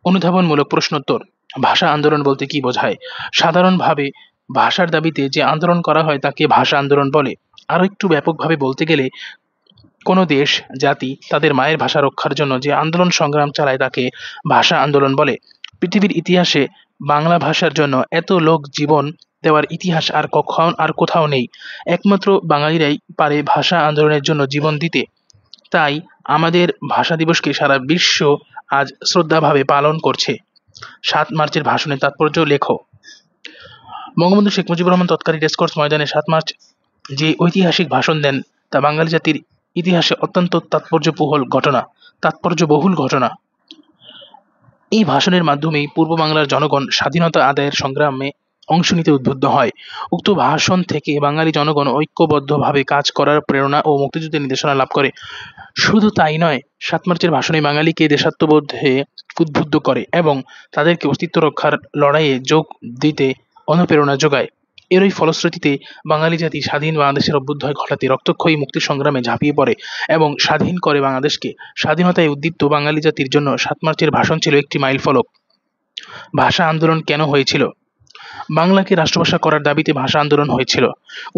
Speaker 1: অনুধাবনমূলক প্রশ্নোত্তর। ভাষা আন্দোলন বলতে কি বোঝায়? সাধারণভাবে ভাষার দাবিতে যে আন্দোলন করা হয় তাকে ভাষা আন্দোলন বলে। আরও একটু ব্যাপকভাবে বলতে গেলে কোনো দেশ, জাতি তাদের মায়ের ভাষা রক্ষার জন্য যে আন্দোলন সংগ্রাম চালায় তাকে ভাষা আন্দোলন বলে। পৃথিবীর ইতিহাসে বাংলা ভাষার জন্য এত লোক জীবন দেওয়ার ইতিহাস আর কোথাও নেই। একমাত্র বাঙালিরাই পারে ভাষা আন্দোলনের জন্য জীবন দিতে। তাই আমাদের ভাষা দিবসকে সারা বিশ্ব আজ শ্রদ্ধাভাবে পালন করছে। 7 মার্চের ভাষণের তাৎপর্য লেখো। বঙ্গবন্ধু শেখ মুজিবুর রহমান তৎকালীন রেসকোর্স ময়দানে 7 মার্চ যে ঐতিহাসিক ভাষণ দেন তা বাঙালি জাতির ইতিহাসে অত্যন্ত তাৎপর্যবহুল ঘটনা। এই ভাষণের মাধ্যমেই পূর্ব বাংলার জনগণ স্বাধীনতা আদায়ের সংগ্রামে অংশ নিতে উদ্বুদ্ধ হয়। উক্ত ভাষণ থেকে বাঙালি জনগণ ঐক্যবদ্ধভাবে কাজ করার প্রেরণা ও মুক্তিযুদ্ধের নির্দেশনা লাভ করে। শুধু তাই নয়, 7 মার্চের ভাষণে বাঙালিকে দেশাত্মবোধে উদ্বুদ্ধ করে এবং তাদেরকে অস্তিত্ব রক্ষার লড়াইয়ে যোগ দিতে অনুপ্রেরণা যোগায়। এরই ফলশ্রুতিতে বাঙালি জাতি স্বাধীন বাংলাদেশের অভ্যুদয় ঘটাতে রক্তক্ষয়ী মুক্তি সংগ্রামে ঝাঁপিয়ে পড়ে এবং স্বাধীন করে বাংলাদেশকে। স্বাধীনতায় উদ্দীপ্ত বাঙালি জাতির জন্য 7 মার্চের ভাষণ ছিল একটি মাইলফলক। ভাষা আন্দোলন কেন হয়েছিল? বাংলাকে রাষ্ট্রভাষা করার দাবিতে ভাষা আন্দোলন হয়েছিল।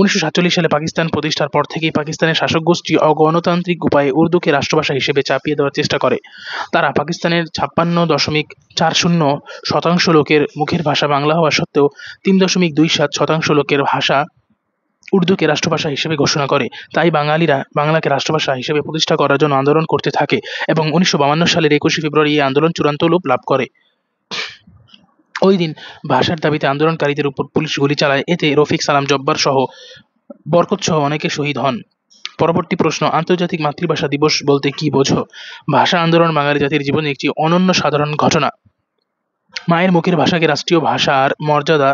Speaker 1: 1947 সালে পাকিস্তান প্রতিষ্ঠার পর থেকেই পাকিস্তানের শাসক গোষ্ঠী অগণতান্ত্রিক উপায়ে উর্দুকে রাষ্ট্রভাষা হিসেবে চাপিয়ে দেওয়ার চেষ্টা করে। তারা পাকিস্তানের 56.40% লোকের মুখের ভাষা বাংলা হওয়া সত্ত্বেও 3.27% লোকের ভাষা উর্দুকে রাষ্ট্রভাষা হিসেবে ঘোষণা করে। তাই বাঙালিরা বাংলাকে রাষ্ট্রভাষা হিসেবে প্রতিষ্ঠা করার জন্য আন্দোলন করতে থাকে এবং 1952 সালের 21 ফেব্রুয়ারি এই আন্দোলন চূড়ান্ত রূপ লাভ করে। ওই দিন ভাষার দাবিতে আন্দোলনকারীদের উপর পুলিশ গুলি চালায়। এতে রফিক, সালাম, জব্বার বরকত সহ অনেকে শহীদ হন। পরবর্তী প্রশ্ন, আন্তর্জাতিক মাতৃভাষা দিবস বলতে কি বোঝো? ভাষা আন্দোলন বাঙালি জাতির জীবনে একটি অনন্য সাধারণ ঘটনা। মায়ের মুখের ভাষাকে রাষ্ট্রীয় ভাষার মর্যাদা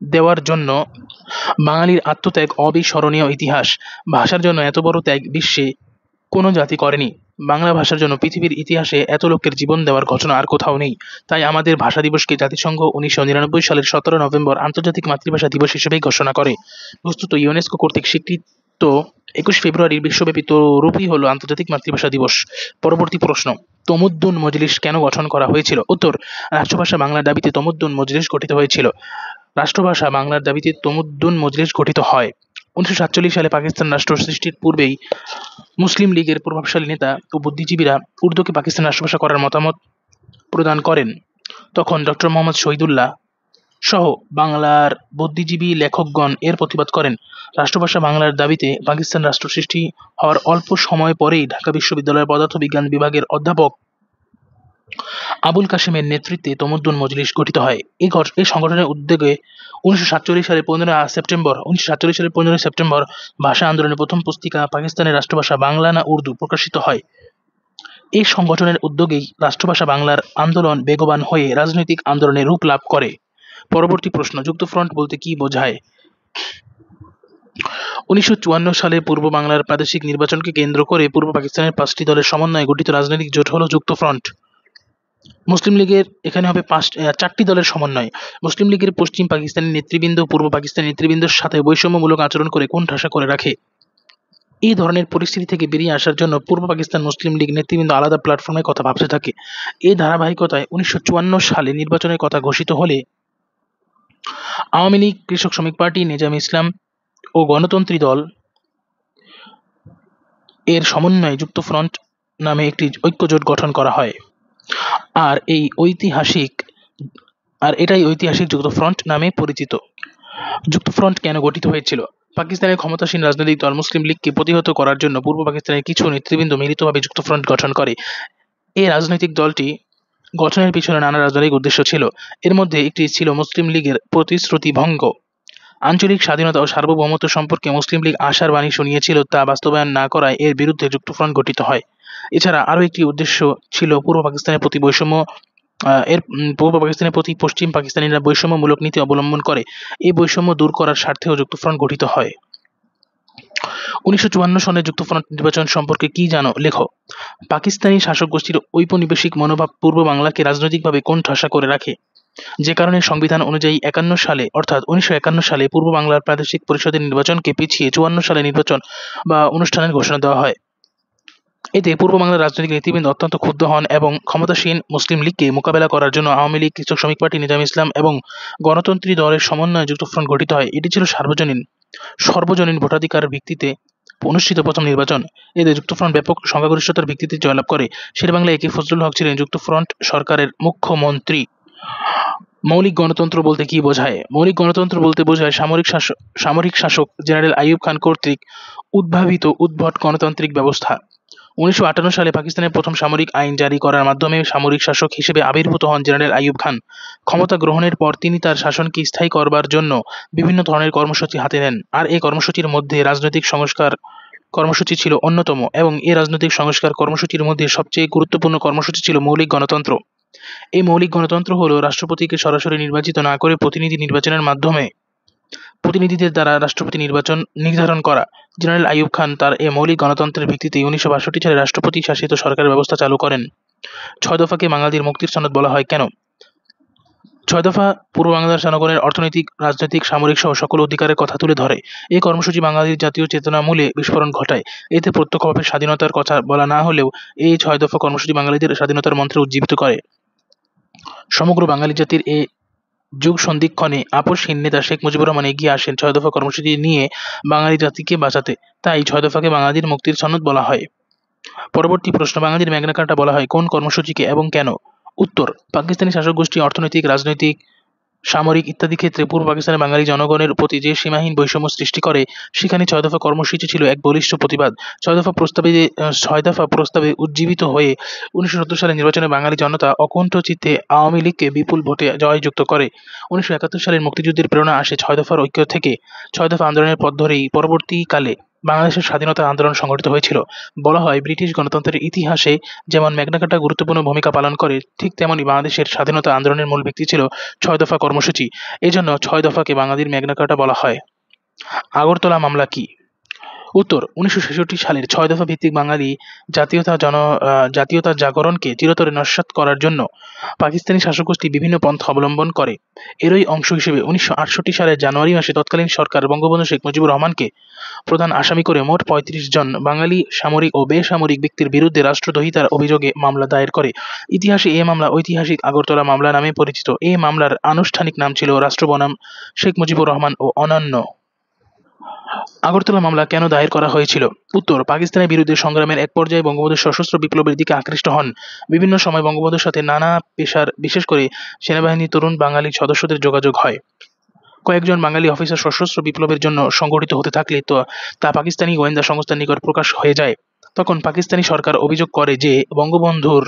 Speaker 1: দেওয়ার জন্য বাঙালির আত্মত্যাগ অবিস্মরণীয় ইতিহাস। ভাষার জন্য এত বড় ত্যাগ বিশ্বে কোনো জাতি করেনি। বাংলা ভাষার জন্য পৃথিবীর ইতিহাসে এত লোকের জীবন দেওয়ার ঘটনা আর কোথাও নেই। তাই আমাদের ভাষা দিবসকে জাতিসংঘ 1999 সালের 17 নভেম্বর আন্তর্জাতিক মাতৃভাষা দিবস হিসেবেই ঘোষণা করে। বস্তুত ইউনেস্কো কর্তৃক স্বীকৃত 21 ফেব্রুয়ারির বিশ্বব্যাপী রূপই হলো আন্তর্জাতিক মাতৃভাষা দিবস। পরবর্তী প্রশ্ন, তমুদ্দুন মজলিস কেন গঠন করা হয়েছিল? উত্তর, রাষ্ট্রভাষা বাংলার দাবিতে তমুদ্দুন মজলিস গঠিত হয়েছিল। রাষ্ট্রভাষা বাংলার দাবিতে তমুদ্দুন মজলিস গঠিত হয়। 1947 সালে পাকিস্তান রাষ্ট্র সৃষ্টির পূর্বেই মুসলিম লীগের প্রভাবশালী নেতা ও বুদ্ধিজীবীরা উর্দুকে পাকিস্তান রাষ্ট্রভাষা করার মতামত প্রদান করেন। তখন ডক্টর মোহাম্মদ শহীদুল্লাহ সহ বাংলার বুদ্ধিজীবী লেখকগণ এর প্রতিবাদ করেন। রাষ্ট্রভাষা বাংলার দাবিতে পাকিস্তান রাষ্ট্র সৃষ্টি হওয়ার অল্প সময় পরেই ঢাকা বিশ্ববিদ্যালয়ের পদার্থবিজ্ঞান বিভাগের অধ্যাপক আবুল কাশেমের নেতৃত্বে তমুদ্দুন মজলিস গঠিত হয়। এই সংগঠনের উদ্যোগে 1947 সালের 15 সেপ্টেম্বর ভাষা আন্দোলনের প্রথম পুস্তিকা পাকিস্তানের রাষ্ট্রভাষা বাংলা না উর্দু প্রকাশিত হয়। এই সংগঠনের উদ্যোগেই রাষ্ট্রভাষা বাংলার আন্দোলন বেগবান হয়ে রাজনৈতিক আন্দোলনের রূপ লাভ করে। পরবর্তী প্রশ্ন, যুক্তফ্রন্ট বলতে কি বোঝায়? 1954 সালে পূর্ব বাংলার প্রাদেশিক নির্বাচনকে কেন্দ্র করে পূর্ব পাকিস্তানের 5টি দলের সমন্বয়ে গঠিত রাজনৈতিক জোট হলো যুক্তফ্রন্ট। মুসলিম লীগের এখানে হবে 4টি দলের সমন্বয়। মুসলিম লীগের পশ্চিম পাকিস্তানি নেতৃবৃন্দ পূর্ব পাকিস্তানি নেতৃবৃন্দের সাথে বৈষম্যমূলক আচরণ করে কোণঠাসা করে রাখে। এই ধরনের পরিস্থিতি থেকে বেরিয়ে আসার জন্য পূর্ব পাকিস্তান মুসলিম লীগ নেতৃবৃন্দ আলাদা প্ল্যাটফর্মের কথা ভাবতে থাকে। এই ধারাবাহিকতায় 1954 সালে নির্বাচনের কথা ঘোষিত হলে আওয়ামী লীগ, কৃষক শ্রমিক পার্টি, নেজামে ইসলাম ও গণতন্ত্রী দল এর সমন্বয়ে যুক্তফ্রন্ট নামে একটি ঐক্যজোট গঠন করা হয়। আর এই ঐতিহাসিক আর এটাই ঐতিহাসিক যুক্তফ্রন্ট নামে পরিচিত। যুক্তফ্রন্ট কেন গঠিত হয়েছিল? পাকিস্তানের ক্ষমতাসীন রাজনৈতিক দল মুসলিম লীগকে প্রতিহত করার জন্য পূর্ব পাকিস্তানের কিছু নেতৃবৃন্দ মিলিতভাবে যুক্তফ্রন্ট গঠন করে। এই রাজনৈতিক দলটি গঠনের পিছনে নানা রাজনৈতিক উদ্দেশ্য ছিল। এর মধ্যে একটি ছিল মুসলিম লীগের প্রতিশ্রুতি ভঙ্গ। আঞ্চলিক স্বাধীনতা ও সার্বভৌমত্ব সম্পর্কে মুসলিম লীগ আশার বাণী শুনিয়েছিল, তা বাস্তবায়ন না করায় এর বিরুদ্ধে যুক্তফ্রন্ট গঠিত হয়। এছাড়া আরও একটি উদ্দেশ্য ছিল পূর্ব পাকিস্তানের প্রতি বৈষম্য পূর্ব পাকিস্তানের প্রতি পশ্চিম পাকিস্তানিরা বৈষম্যমূলক নীতি অবলম্বন করে। এই বৈষম্য দূর করার স্বার্থেও যুক্তফ্রন্ট গঠিত হয়। 1954 সনের যুক্তফ্রন্ট নির্বাচন সম্পর্কে কি জানো, লেখো। পাকিস্তানি শাসক গোষ্ঠীর ঔপনিবেশিক মনোভাব পূর্ব বাংলাকে রাজনৈতিকভাবে কোণঠাসা করে রাখে, যে কারণে সংবিধান অনুযায়ী 1951 সালে পূর্ব বাংলার প্রাদেশিক পরিষদের নির্বাচনকে পিছিয়ে 54 সালে নির্বাচন বা অনুষ্ঠানের ঘোষণা দেওয়া হয়। এতে পূর্ব বাংলার রাজনৈতিক নেতৃবৃন্দ অত্যন্ত ক্ষুব্ধ হন এবং ক্ষমতাসীন মুসলিম লীগকে মোকাবেলা করার জন্য আওয়ামী লীগ, কৃষক শ্রমিক পার্টি, নিজাম ইসলাম এবং গণতন্ত্রী দলের সমন্বয়ে যুক্তফ্রন্ট গঠিত হয়। এটি ছিল সর্বজনীন ভোটাধিকারের ভিত্তিতে অনুষ্ঠিত প্রথম নির্বাচন। এতে যুক্তফ্রন্ট ব্যাপক সংখ্যাগরিষ্ঠতার ভিত্তিতে জয়লাভ করে। শেরেবাংলায় একে ফজলুল হক ছিলেন যুক্তফ্রন্ট সরকারের মুখ্যমন্ত্রী। মৌলিক গণতন্ত্র বলতে কি বোঝায়? মৌলিক গণতন্ত্র বলতে বোঝায় সামরিক শাসক জেনারেল আইয়ুব খান কর্তৃক উদ্ভাবিত উদ্ভট গণতান্ত্রিক ব্যবস্থা। 1958 সালে পাকিস্তানের প্রথম সামরিক আইন জারি করার মাধ্যমে সামরিক শাসক হিসেবে আবির্ভূত হন জেনারেল আইয়ুব খান। ক্ষমতা গ্রহণের পর তিনি তার শাসনকে স্থায়ী করবার জন্য বিভিন্ন ধরনের কর্মসূচি হাতে নেন, আর এই কর্মসূচির মধ্যে রাজনৈতিক সংস্কার কর্মসূচি ছিল অন্যতম, এবং এই রাজনৈতিক সংস্কার কর্মসূচির মধ্যে সবচেয়ে গুরুত্বপূর্ণ কর্মসূচি ছিল মৌলিক গণতন্ত্র। এই মৌলিক গণতন্ত্র হলো রাষ্ট্রপতিকে সরাসরি নির্বাচিত না করে প্রতিনিধি নির্বাচনের মাধ্যমে প্রতিনিধিদের দ্বারা রাষ্ট্রপতি নির্বাচন নির্ধারণ করা। জেনারেল আইয়ুব খান তার এই মৌলিক গণতন্ত্রের ভিত্তিতে 1962 সালে রাষ্ট্রপতি শাসিত সরকার ব্যবস্থা চালু করেন। 6 দফাকে বাঙালির মুক্তির সনদ বলা হয় কেন? 6 দফা পূর্ব বাংলার জনগণের অর্থনৈতিক, রাজনৈতিক, সামরিক সহ সকল অধিকারের কথা তুলে ধরে। এই কর্মসূচি বাঙালির জাতীয় চেতনামূলে বিস্ফোরণ ঘটায়। এতে প্রত্যক্ষভাবে স্বাধীনতার কথা বলা না হলেও এই 6 দফা কর্মসূচি বাঙালিদের স্বাধীনতার মন্ত্রে উজ্জীবিত করে। সমগ্র বাঙালি জাতির এ যুগ সন্ধিক্ষণে আপসহীন নেতা শেখ মুজিবুর রহমান এগিয়ে আসেন 6 দফা কর্মসূচি নিয়ে বাঙালি জাতিকে বাঁচাতে। তাই 6 দফাকে বাঙালির মুক্তির সনদ বলা হয়। পরবর্তী প্রশ্ন, বাঙালির ম্যাগনা কার্টা বলা হয় কোন কর্মসূচিকে এবং কেন? উত্তর, পাকিস্তানি শাসক গোষ্ঠী অর্থনৈতিক, রাজনৈতিক, সামরিক ইত্যাদি ক্ষেত্রে পূর্ব পাকিস্তানের বাঙালি জনগণের প্রতি যে সীমাহীন বৈষম্য সৃষ্টি করে, সেখানে 6 দফা কর্মসূচি ছিল এক বলিষ্ঠ প্রতিবাদ। 6 দফা প্রস্তাবে উজ্জীবিত হয়ে 1970 সালের নির্বাচনে বাঙালি জনতা অকুণ্ঠ চিত্তে আওয়ামী লীগকে বিপুল ভোটে জয়যুক্ত করে। 1971 সালের মুক্তিযুদ্ধের প্রেরণা আসে 6 দফার ঐক্য থেকে। 6 দফা আন্দোলনের পথ ধরেই পরবর্তীকালে বাংলাদেশের স্বাধীনতা আন্দোলন সংগঠিত হয়েছিল। বলা হয়, ব্রিটিশ গণতন্ত্রের ইতিহাসে যেমন ম্যাগনা কার্টা গুরুত্বপূর্ণ ভূমিকা পালন করে, ঠিক তেমনি বাংলাদেশের স্বাধীনতা আন্দোলনের মূল ভিত্তি ছিল 6 দফা কর্মসূচি। এজন্য 6 দফাকে বাঙালির ম্যাগনা কার্টা বলা হয়। আগরতলা মামলা কি? উত্তর, 1966 সালের 6 দফা ভিত্তিক বাঙালি জাতীয়তা জাগরণকে চিরতরে নস্যাৎ করার জন্য পাকিস্তানি শাসকগোষ্ঠী বিভিন্ন পন্থা অবলম্বন করে। এরই অংশ হিসেবে 1968 সালের জানুয়ারি মাসে তৎকালীন সরকার বঙ্গবন্ধু শেখ মুজিবুর রহমানকে প্রধান আসামি করে মোট 35 জন বাঙালি সামরিক ও বেসামরিক ব্যক্তির বিরুদ্ধে রাষ্ট্রদ্রোহিতার অভিযোগে মামলা দায়ের করে। ইতিহাসে এ মামলা ঐতিহাসিক আগরতলা মামলা নামে পরিচিত। এই মামলার আনুষ্ঠানিক নাম ছিল রাষ্ট্র বনাম শেখ মুজিবুর রহমান ও অন্যান্য। আগরতলা মামলা কেন দায়ের করা হয়েছিল? উত্তর, পাকিস্তানের বিরুদ্ধে সংগ্রামের এক পর্যায়ে বঙ্গবন্ধু সশস্ত্র বিপ্লবের দিকে আকৃষ্ট হন। বিভিন্ন সময় বঙ্গবন্ধুর সাথে নানা পেশার, বিশেষ করে সেনাবাহিনীর তরুণ বাঙালি সদস্যদের যোগাযোগ হয়। কয়েকজন বাঙালি অফিসার সশস্ত্র বিপ্লবের জন্য সংগঠিত হতে থাকলে তা পাকিস্তানি গোয়েন্দা সংস্থার নিকট প্রকাশ হয়ে যায়। তখন পাকিস্তানি সরকার অভিযোগ করে যে বঙ্গবন্ধুর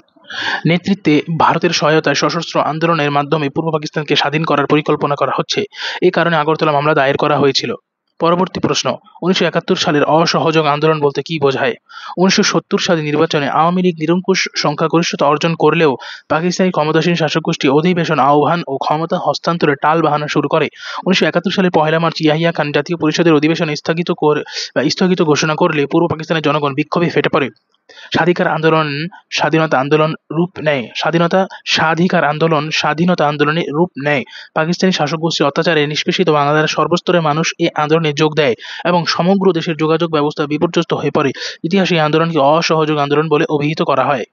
Speaker 1: নেতৃত্বে ভারতের সহায়তায় সশস্ত্র আন্দোলনের মাধ্যমে পূর্ব পাকিস্তানকে স্বাধীন করার পরিকল্পনা করা হচ্ছে। এ কারণে আগরতলা মামলা দায়ের করা হয়েছিল। পরবর্তী প্রশ্ন, 1971 সালের অসহযোগ আন্দোলন বলতে কি বোঝায়? 1970 সালের নির্বাচনে আওয়ামী লীগ নিরঙ্কুশ সংখ্যাগরিষ্ঠতা অর্জন করলেও পাকিস্তানি ক্ষমতাসীন শাসকগোষ্ঠী অধিবেশন আহ্বান ও ক্ষমতা হস্তান্তরে টালবাহানা শুরু করে। 1971 সালের 1 মার্চ ইয়াহিয়া খান জাতীয় পরিষদের অধিবেশন স্থগিত ঘোষণা করলে পূর্ব পাকিস্তানের জনগণ বিক্ষোভে ফেটে পড়ে। স্বাধীনতা আন্দোলনে রূপ নেয়। পাকিস্তানি শাসক গোষ্ঠীর অত্যাচারে নিষ্পেষিত বাংলাদেশের সর্বস্তরের মানুষ এই আন্দোলনে যোগ দেয় এবং সমগ্র দেশের যোগাযোগ ব্যবস্থা বিপর্যস্ত হয়ে পড়ে। ইতিহাসে এই আন্দোলনকে অসহযোগ আন্দোলন বলে অভিহিত করা হয়।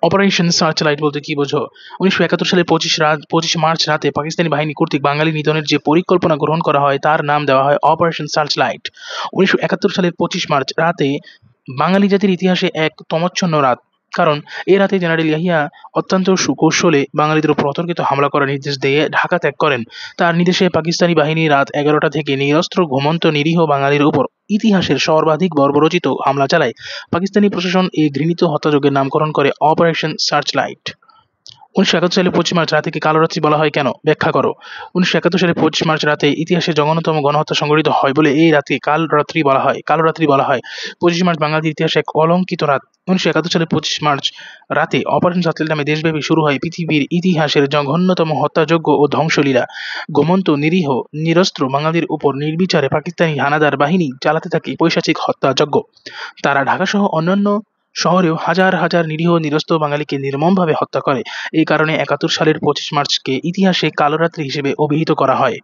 Speaker 1: অপারেশন সার্চলাইট বলতে কি বোঝো? 1971 সালের 25 মার্চ রাতে পাকিস্তানি বাহিনী কর্তৃক বাঙালি নিধনের যে পরিকল্পনা গ্রহণ করা হয় তার নাম দেওয়া হয় অপারেশন সার্চলাইট। 1971 সালের 25 মার্চ রাতে বাঙালি জাতির ইতিহাসে এক তমচ্ছন্ন রাত। কারণ এ রাতে জেনারেল ইয়াহিয়া অত্যন্ত সুকৌশলে বাঙালিদের উপর অতর্কিত হামলা করার নির্দেশ দিয়ে ঢাকা ত্যাগ করেন। তার নির্দেশে পাকিস্তানি বাহিনী রাত 11টা থেকে নিরস্ত্র ঘুমন্ত নিরীহ বাঙালির উপর ইতিহাসের সর্বাধিক বর্বরোচিত হামলা চালায়। পাকিস্তানি প্রশাসন এই ঘৃণিত হত্যাযজ্ঞের নামকরণ করে অপারেশন সার্চলাইট। 1971 সালে 25 মার্চ রাতেকে কালো রাত্রি বলা হয় কেন? ব্যাখ্যা করো। 1971 সালে 25 মার্চ রাতে ইতিহাসের জঘন্যতম গণহত্যা সংঘটিত হয় বলে এই রাতে কালো রাত্রি বলা হয়। 25 মার্চ বাঙালির ইতিহাসে এক কলঙ্কিত রাত। 1971 সালে 25 মার্চ রাতে অপারেশন সার্চলাইট নামে দেশব্যাপী শুরু হয় পৃথিবীর ইতিহাসের জঘন্যতম হত্যাযজ্ঞ ও ধ্বংসলীলা। ঘুমন্ত নিরীহ নিরস্ত্র বাঙালির উপর নির্বিচারে পাকিস্তানি হানাদার বাহিনী চালাতে থাকে পৈশাচিক হত্যাযজ্ঞ। তারা ঢাকাসহ অন্যান্য শহরেও হাজার হাজার নিরীহ নিরস্ত্র বাঙালিকে নির্মমভাবে হত্যা করে। এই কারণে 71 সালের 25 মার্চকে ইতিহাসে কালো রাত্রি হিসেবে অভিহিত করা হয়।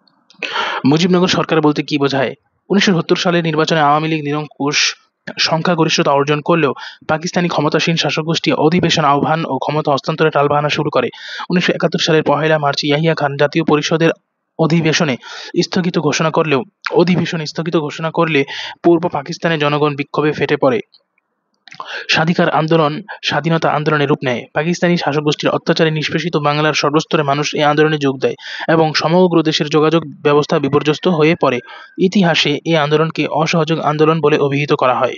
Speaker 1: মুজিবনগর সরকার বলতে কি বোঝায়? 1970 সালের নির্বাচনে আওয়ামী লীগ নিরঙ্কুশ সংখ্যাগরিষ্ঠতা অর্জন করলেও পাকিস্তানি ক্ষমতাসীন শাসকগোষ্ঠী অধিবেশন আহ্বান ও ক্ষমতা হস্তান্তরে টালবাহানা শুরু করে। 1971 সালের 1 মার্চ ইয়াহিয়া খান জাতীয় পরিষদের অধিবেশনে স্থগিত ঘোষণা করলে পূর্ব পাকিস্তানের জনগণ বিক্ষোভে ফেটে পড়ে। স্বাধীনতা আন্দোলনে রূপ নেয়। পাকিস্তানি শাসকগোষ্ঠীর অত্যাচারে নিষ্পেষিত বাংলার সর্বস্তরের মানুষ এই আন্দোলনে যোগ দেয় এবং সমগ্র দেশের যোগাযোগ ব্যবস্থা বিপর্যস্ত হয়ে পড়ে। ইতিহাসে এই আন্দোলনকে অসহযোগ আন্দোলন বলে অভিহিত করা হয়।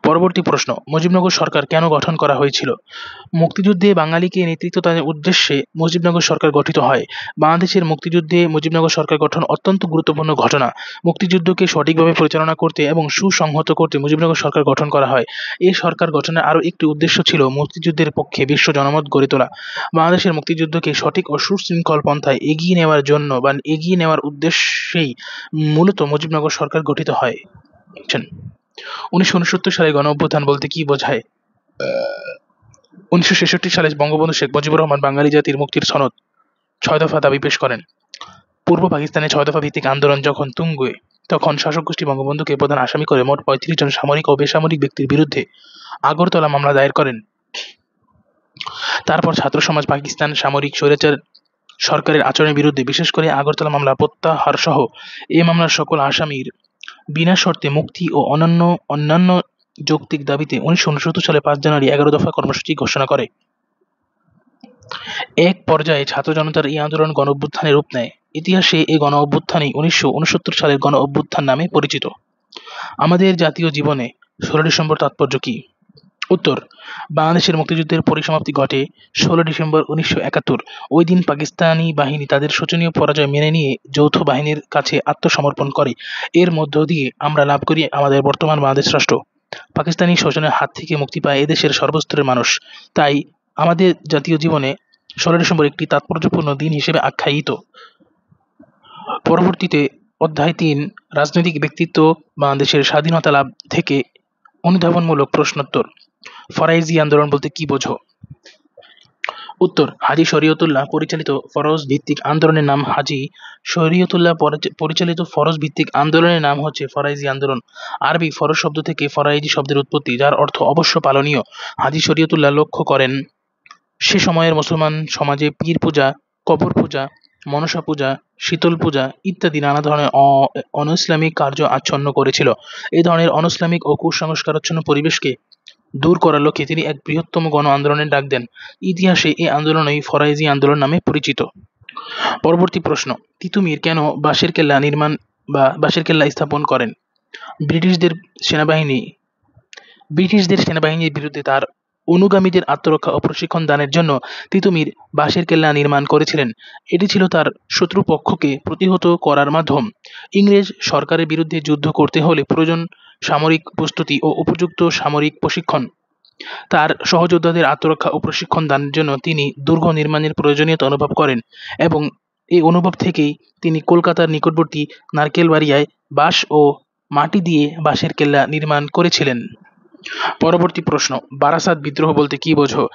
Speaker 1: পরবর্তী প্রশ্ন, মুজিবনগর সরকার কেন গঠন করা হয়েছিল? মুক্তিযুদ্ধে বাঙালিকে নেতৃত্ব দেওয়ার উদ্দেশ্যে মুজিবনগর সরকার গঠিত হয়। বাংলাদেশের মুক্তিযুদ্ধে মুজিবনগর সরকার গঠন অত্যন্ত গুরুত্বপূর্ণ ঘটনা। মুক্তিযুদ্ধকে সঠিকভাবে পরিচালনা করতে এবং সুসংহত করতে মুজিবনগর সরকার গঠন করা হয়। এই সরকার গঠনের আরও একটি উদ্দেশ্য ছিল মুক্তিযুদ্ধের পক্ষে বিশ্ব জনমত গড়ে তোলা। বাংলাদেশের মুক্তিযুদ্ধকে সঠিক ও সুশৃঙ্খল পন্থায় এগিয়ে নেওয়ার উদ্দেশ্যেই মূলত মুজিবনগর সরকার গঠিত হয়। 1969 সালে গণ-অভ্যুত্থান বলতে কি বোঝায়? 1966 সালে বঙ্গবন্ধু শেখ মুজিবুর রহমান বাঙালি জাতির মুক্তির সনদ 6 দফা দাবি পেশ করেন। পূর্ব পাকিস্তানে 6 দফা ভিত্তিক আন্দোলন যখন তুঙ্গে, তখন শাসকগোষ্ঠী বঙ্গবন্ধুকে প্রধান আসামি করে মোট 35 জন সামরিক ও বেসামরিক ব্যক্তির বিরুদ্ধে আগরতলা মামলা দায়ের করেন। তারপর ছাত্র সমাজ পাকিস্তান সামরিক স্বৈরাচার সরকারের আচরণের বিরুদ্ধে, বিশেষ করে আগরতলা মামলা প্রত্যাহার সহ এই মামলার সকল আসামির বিনা শর্তে মুক্তি ও অন্যান্য যৌক্তিক দাবিতে 1969 সালে 5 জানুয়ারি 11 দফা কর্মসূচি ঘোষণা করে। এক পর্যায়ে ছাত্র জনতার এই আন্দোলন গণ-অভ্যুত্থানে রূপ নেয়। ইতিহাসে এই গণ-অভ্যুত্থানই 1969 সালের গণ-অভ্যুত্থান নামে পরিচিত। আমাদের জাতীয় জীবনে 16 ডিসেম্বর তাৎপর্য কি? উত্তর, বাংলাদেশের মুক্তিযুদ্ধের পরিসমাপ্তি ঘটে 16 ডিসেম্বর 1971। ওই দিন পাকিস্তানি বাহিনী তাদের শোচনীয় পরাজয় মেনে নিয়ে যৌথ বাহিনীর কাছে আত্মসমর্পণ করে। এর মধ্য দিয়ে আমরা লাভ করি আমাদের বর্তমান বাংলাদেশ রাষ্ট্র। পাকিস্তানি শোষণের হাত থেকে মুক্তি পায় এদেশের সর্বস্তরের মানুষ। তাই আমাদের জাতীয় জীবনে 16 ডিসেম্বর একটি তাৎপর্যপূর্ণ দিন হিসেবে আখ্যায়িত। পরবর্তীতে অধ্যায় 3, রাজনৈতিক ব্যক্তিত্ব বাংলাদেশের স্বাধীনতা লাভ থেকে অনুধাবনমূলক প্রশ্নোত্তর। ফরাইজি আন্দোলন বলতে কি বোঝো? উত্তর, হাজী শরীয়তুল্লাহ পরিচালিত ফরজ ভিত্তিক আন্দোলনের নাম হচ্ছে ফরাইজি আন্দোলন। আরবি ফরজ শব্দ থেকে ফরাইজি শব্দের উৎপত্তি, যার অর্থ অবশ্য পালনীয়। হাজী শরীয়তুল্লাহ লক্ষ্য করেন সে সময়ের মুসলমান সমাজে পীর পূজা, কবর পূজা, মনসা পূজা, শীতল পূজা ইত্যাদি নানা ধরনের অন-ইসলামিক কার্য আচ্ছন্ন করেছিল। এই ধরনের অন-ইসলামিক ও কুসংস্কারাচ্ছন্ন পরিবেশকে দূর করার লক্ষ্যে তিনি এক বৃহত্তম গণ আন্দোলনের ডাক দেন। ইতিহাসে এই আন্দোলনই ফরাইজি আন্দোলন নামে পরিচিত। পরবর্তী প্রশ্ন, তিতুমীর কেন বাঁশের কেল্লা স্থাপন করেন? ব্রিটিশদের সেনাবাহিনীর বিরুদ্ধে তার অনুগামীদের আত্মরক্ষা ও প্রশিক্ষণ দানের জন্য তিতুমীর বাঁশের কেল্লা নির্মাণ করেছিলেন। এটি ছিল তার শত্রুপক্ষকে প্রতিহত করার মাধ্যম। ইংরেজ সরকারের বিরুদ্ধে যুদ্ধ করতে হলে প্রয়োজন সামরিক প্রস্তুতি ও উপযুক্ত সামরিক প্রশিক্ষণ। তার সহযোদ্ধাদের আত্মরক্ষা ও প্রশিক্ষণ দানের জন্য তিনি দুর্গ নির্মাণের প্রয়োজনীয়তা অনুভব করেন এবং এই অনুভব থেকেই তিনি কলকাতার নিকটবর্তী নারকেলবাড়িয়ায় বাঁশ ও মাটি দিয়ে বাঁশের কেল্লা নির্মাণ করেছিলেন। পরবর্তী প্রশ্ন, বারাসাত বিদ্রোহ বলতে কি বোঝো?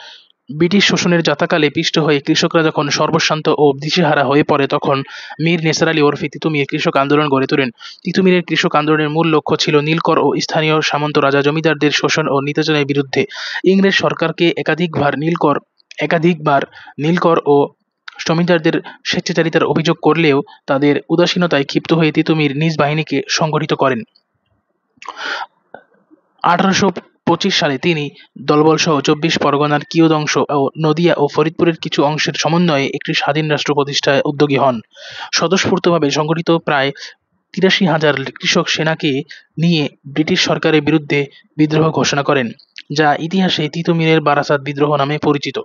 Speaker 1: ব্রিটিশ শোষণের যাতাকালে পিষ্ট হয়ে কৃষকরা যখন সর্বশান্ত ও দিশেহারা হয়ে পড়ে, তখন মীর নেসার আলী ওরফে তিতুমীর কৃষক আন্দোলন গড়ে তোলেন। তিতুমীরের কৃষক আন্দোলনের মূল লক্ষ্য ছিল নীলকর ও স্থানীয় সামন্ত রাজা জমিদারদের শোষণ ও নির্যাতনের বিরুদ্ধে। ইংরেজ সরকারকে একাধিকবার নীলকর ও জমিদারদের স্বেচ্ছাচারিতার অভিযোগ করলেও তাদের উদাসীনতায় ক্ষিপ্ত হয়ে তিতুমীর নিজ বাহিনীকে সংগঠিত করেন। সালে তিনি দলবলসহ ২৪ পরগনার কিয়দংশ ও নদিয়া ও ফরিদপুরের কিছু অংশের সমন্বয়ে একটি স্বাধীন রাষ্ট্র প্রতিষ্ঠায় উদ্যোগী হন। স্বতঃস্ফূর্তভাবে সংগঠিত প্রায় ৮৩,০০০ কৃষক সেনাকে নিয়ে ব্রিটিশ সরকারের বিরুদ্ধে বিদ্রোহ ঘোষণা করেন, যা ইতিহাসে তিতুমীরের বারাসাত বিদ্রোহ নামে পরিচিত।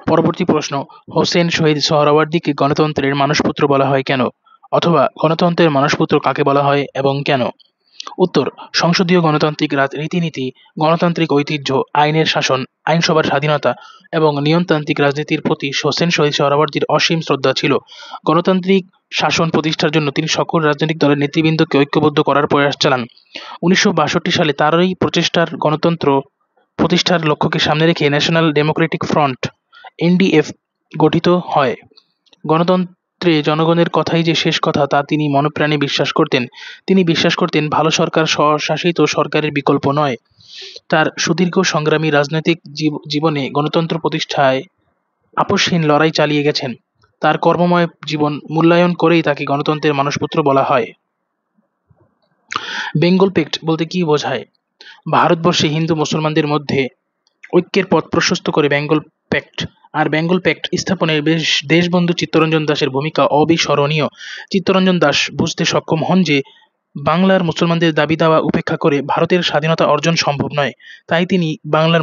Speaker 1: পরবর্তী প্রশ্ন, হোসেন শহীদ সোহরাওয়ার্দীকে গণতন্ত্রের মানসপুত্র বলা হয় কেন? অথবা গণতন্ত্রের মানসপুত্র কাকে বলা হয় এবং কেন? উত্তর, সংসদীয় গণতান্ত্রিক রীতিনীতি, গণতান্ত্রিক ঐতিহ্য, আইনের শাসন, আইনসভার স্বাধীনতা এবং নিয়মতান্ত্রিক রাজনীতির প্রতি হোসেন শহীদ সোহরাওয়ার্দীর অসীম শ্রদ্ধা ছিল। গণতান্ত্রিক শাসন প্রতিষ্ঠার জন্য তিনি সকল রাজনৈতিক দলের নেতৃবৃন্দকে ঐক্যবদ্ধ করার প্রয়াস চালান। ১৯৬২ সালে তারই প্রচেষ্টার গণতন্ত্র প্রতিষ্ঠার লক্ষ্যকে সামনে রেখে ন্যাশনাল ডেমোক্রেটিক ফ্রন্ট (এনডিএফ) গঠিত হয়। গণতন্ত্রে জনগণের কথাই যে শেষ কথা তা তিনি মনপ্রাণে বিশ্বাস করতেন। তিনি বিশ্বাস করতেন ভালো সরকার স্বশাসিত সরকারের বিকল্প নয়। তার সুদীর্ঘ সংগ্রামী রাজনৈতিক জীবনে গণতন্ত্র প্রতিষ্ঠায় আপোষহীন লড়াই চালিয়ে গেছেন। তার কর্মময় জীবন মূল্যায়ন করেই তাকে গণতন্ত্রের মানসপুত্র বলা হয়। বেঙ্গল প্যাক্ট বলতে কী বোঝায়? ভারতবর্ষে হিন্দু মুসলমানদের মধ্যে ঐক্যের পথ প্রশস্ত করে বেঙ্গল প্যাক্ট। আর বেঙ্গল প্যাক্ট স্থাপনে দেশবন্ধু চিত্তরঞ্জন দাসের ভূমিকা অবিস্মরণীয়। চিত্তরঞ্জন দাস বুঝতে সক্ষম হন যে বাংলার মুসলমানদের দাবি দাওয়া উপেক্ষা করে ভারতের স্বাধীনতা অর্জন সম্ভব নয়। তাই তিনি বাংলার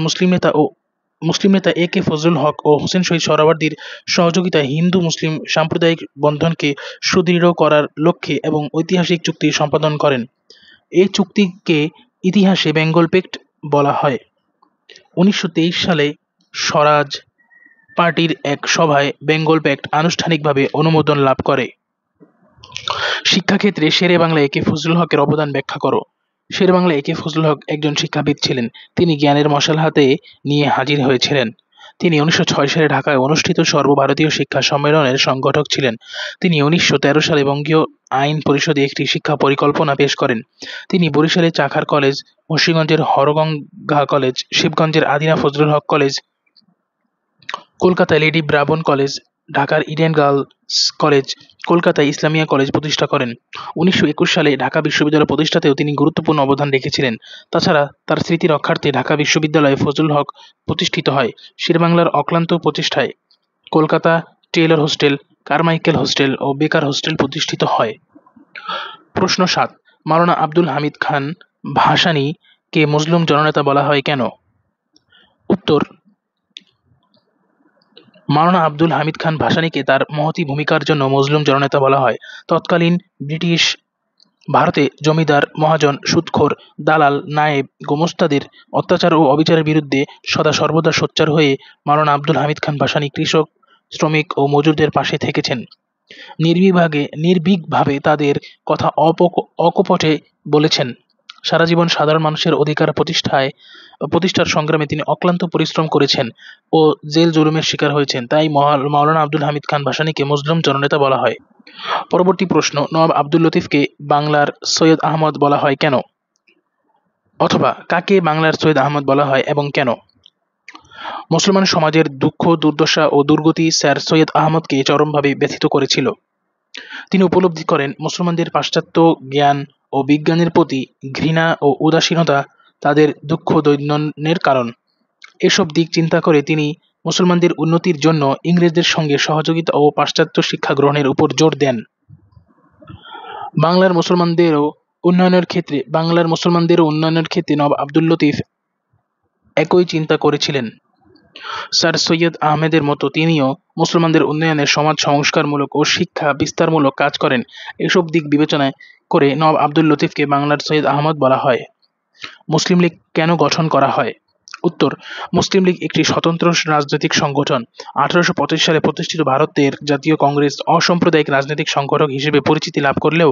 Speaker 1: মুসলিম নেতা এ কে ফজলুল হক ও হোসেন শহীদ সোহরাওয়ার্দীর সহযোগিতায় হিন্দু মুসলিম সাম্প্রদায়িক বন্ধনকে সুদৃঢ় করার লক্ষ্যে এবং ঐতিহাসিক চুক্তি সম্পাদন করেন। এই চুক্তিকে ইতিহাসে বেঙ্গল প্যাক্ট বলা হয়। ১৯২৩ সালে স্বরাজ পার্টির এক সভায় বেঙ্গল প্যাক্ট আনুষ্ঠানিকভাবে অনুমোদন লাভ করে। শিক্ষাক্ষেত্রে শেরে বাংলা এ কে ফজলুল হকের অবদান ব্যাখ্যা করো। শেরে বাংলা এ কে ফজলুল হক একজন শিক্ষাবিদ ছিলেন। তিনি জ্ঞানের মশাল হাতে নিয়ে হাজির হয়েছিলেন। তিনি ১৯০৬ সালে ঢাকায় অনুষ্ঠিত সর্বভারতীয় শিক্ষা সম্মেলনের সংগঠক ছিলেন। তিনি ১৯১৩ সালে বঙ্গীয় আইন পরিষদে একটি শিক্ষা পরিকল্পনা পেশ করেন। তিনি বরিশালের চাখার কলেজ, মুন্সিগঞ্জের হরগঙ্গা কলেজ, শিবগঞ্জের আদিনা ফজলুল হক কলেজ, কলকাতায় লেডি ব্রাবোন কলেজ, ঢাকার ইডেন গার্লস কলেজ, কলকাতায় ইসলামিয়া কলেজ প্রতিষ্ঠা করেন। ১৯২১ সালে ঢাকা বিশ্ববিদ্যালয় প্রতিষ্ঠাতেও তিনি গুরুত্বপূর্ণ অবদান রেখেছিলেন। তাছাড়া তার স্মৃতি রক্ষার্থে ঢাকা বিশ্ববিদ্যালয়ে ফজলুল হক প্রতিষ্ঠিত হয়। শেরেবাংলার অক্লান্ত প্রচেষ্টায় Kolkata Taylor hostel, Carmichael hostel ও বেকার হোস্টেল প্রতিষ্ঠিত হয়। প্রশ্ন ৭, মাওলানা আব্দুল হামিদ খান ভাসানী কে মজলুম জননেতা বলা হয় কেন? উত্তর, মাওলানা আব্দুল হামিদ খান ভাসানীকে তার মহতী ভূমিকার জন্য মজলুম জননেতা বলা হয়। তৎকালীন ব্রিটিশ ভারতে জমিদার, মহাজন, সুদখোর, দালাল, নায়েব, গোমস্তাদের অত্যাচার ও অবিচারের বিরুদ্ধে সদা সর্বদা সোচ্চার হয়ে মাওলানা আব্দুল হামিদ খান ভাসানী কৃষক, শ্রমিক ও মজুরদের পাশে থেকেছেন। নির্ভীকভাবে তাদের কথা অকপটে বলেছেন। সারা জীবন সাধারণ মানুষের অধিকার প্রতিষ্ঠার সংগ্রামে তিনি অক্লান্ত পরিশ্রম করেছেন ও জেল-জুলুমের শিকার হয়েছেন। তাই মাওলানা আব্দুল হামিদ খান ভাসানীকে মজলুম জননেতা বলা হয়। পরবর্তী প্রশ্ন, নবাব আব্দুল লতিফকে বাংলার সৈয়দ আহমদ বলা হয় কেন? অথবা কাকে বাংলার সৈয়দ আহমদ বলা হয় এবং কেন? মুসলমান সমাজের দুঃখ, দুর্দশা ও দুর্গতি স্যার সৈয়দ আহমদকে চরমভাবে ব্যথিত করেছিল। তিনি উপলব্ধি করেন মুসলমানদের পাশ্চাত্য জ্ঞান ও বিজ্ঞানের প্রতি ঘৃণা ও উদাসীনতা তাদের দুঃখ দৈন্যের কারণ। এসব দিক চিন্তা করে তিনি মুসলমানদের উন্নতির জন্য ইংরেজদের সঙ্গে সহযোগিতা ও পাশ্চাত্য শিক্ষা গ্রহণের উপর জোর দেন। বাংলার মুসলমানদেরও উন্নয়নের ক্ষেত্রে নবাব আব্দুল লতিফ একই চিন্তা করেছিলেন। স্যার সৈয়দ আহমেদের মতো তিনিও মুসলমানদের উন্নয়নে সমাজ সংস্কারমূলক ও শিক্ষা বিস্তারমূলক কাজ করেন। এসব দিক বিবেচনায় করে নবাব আব্দুল লতিফকে বাংলার সৈয়দ আহমদ বলা হয়। মুসলিম লীগ কেন গঠন করা হয়? উত্তর, মুসলিম লীগ একটি স্বতন্ত্র রাজনৈতিক সংগঠন। ১৮৮৫ সালে প্রতিষ্ঠিত ভারতের জাতীয় কংগ্রেস অসাম্প্রদায়িক রাজনৈতিক সংগঠন হিসেবে পরিচিতি লাভ করলেও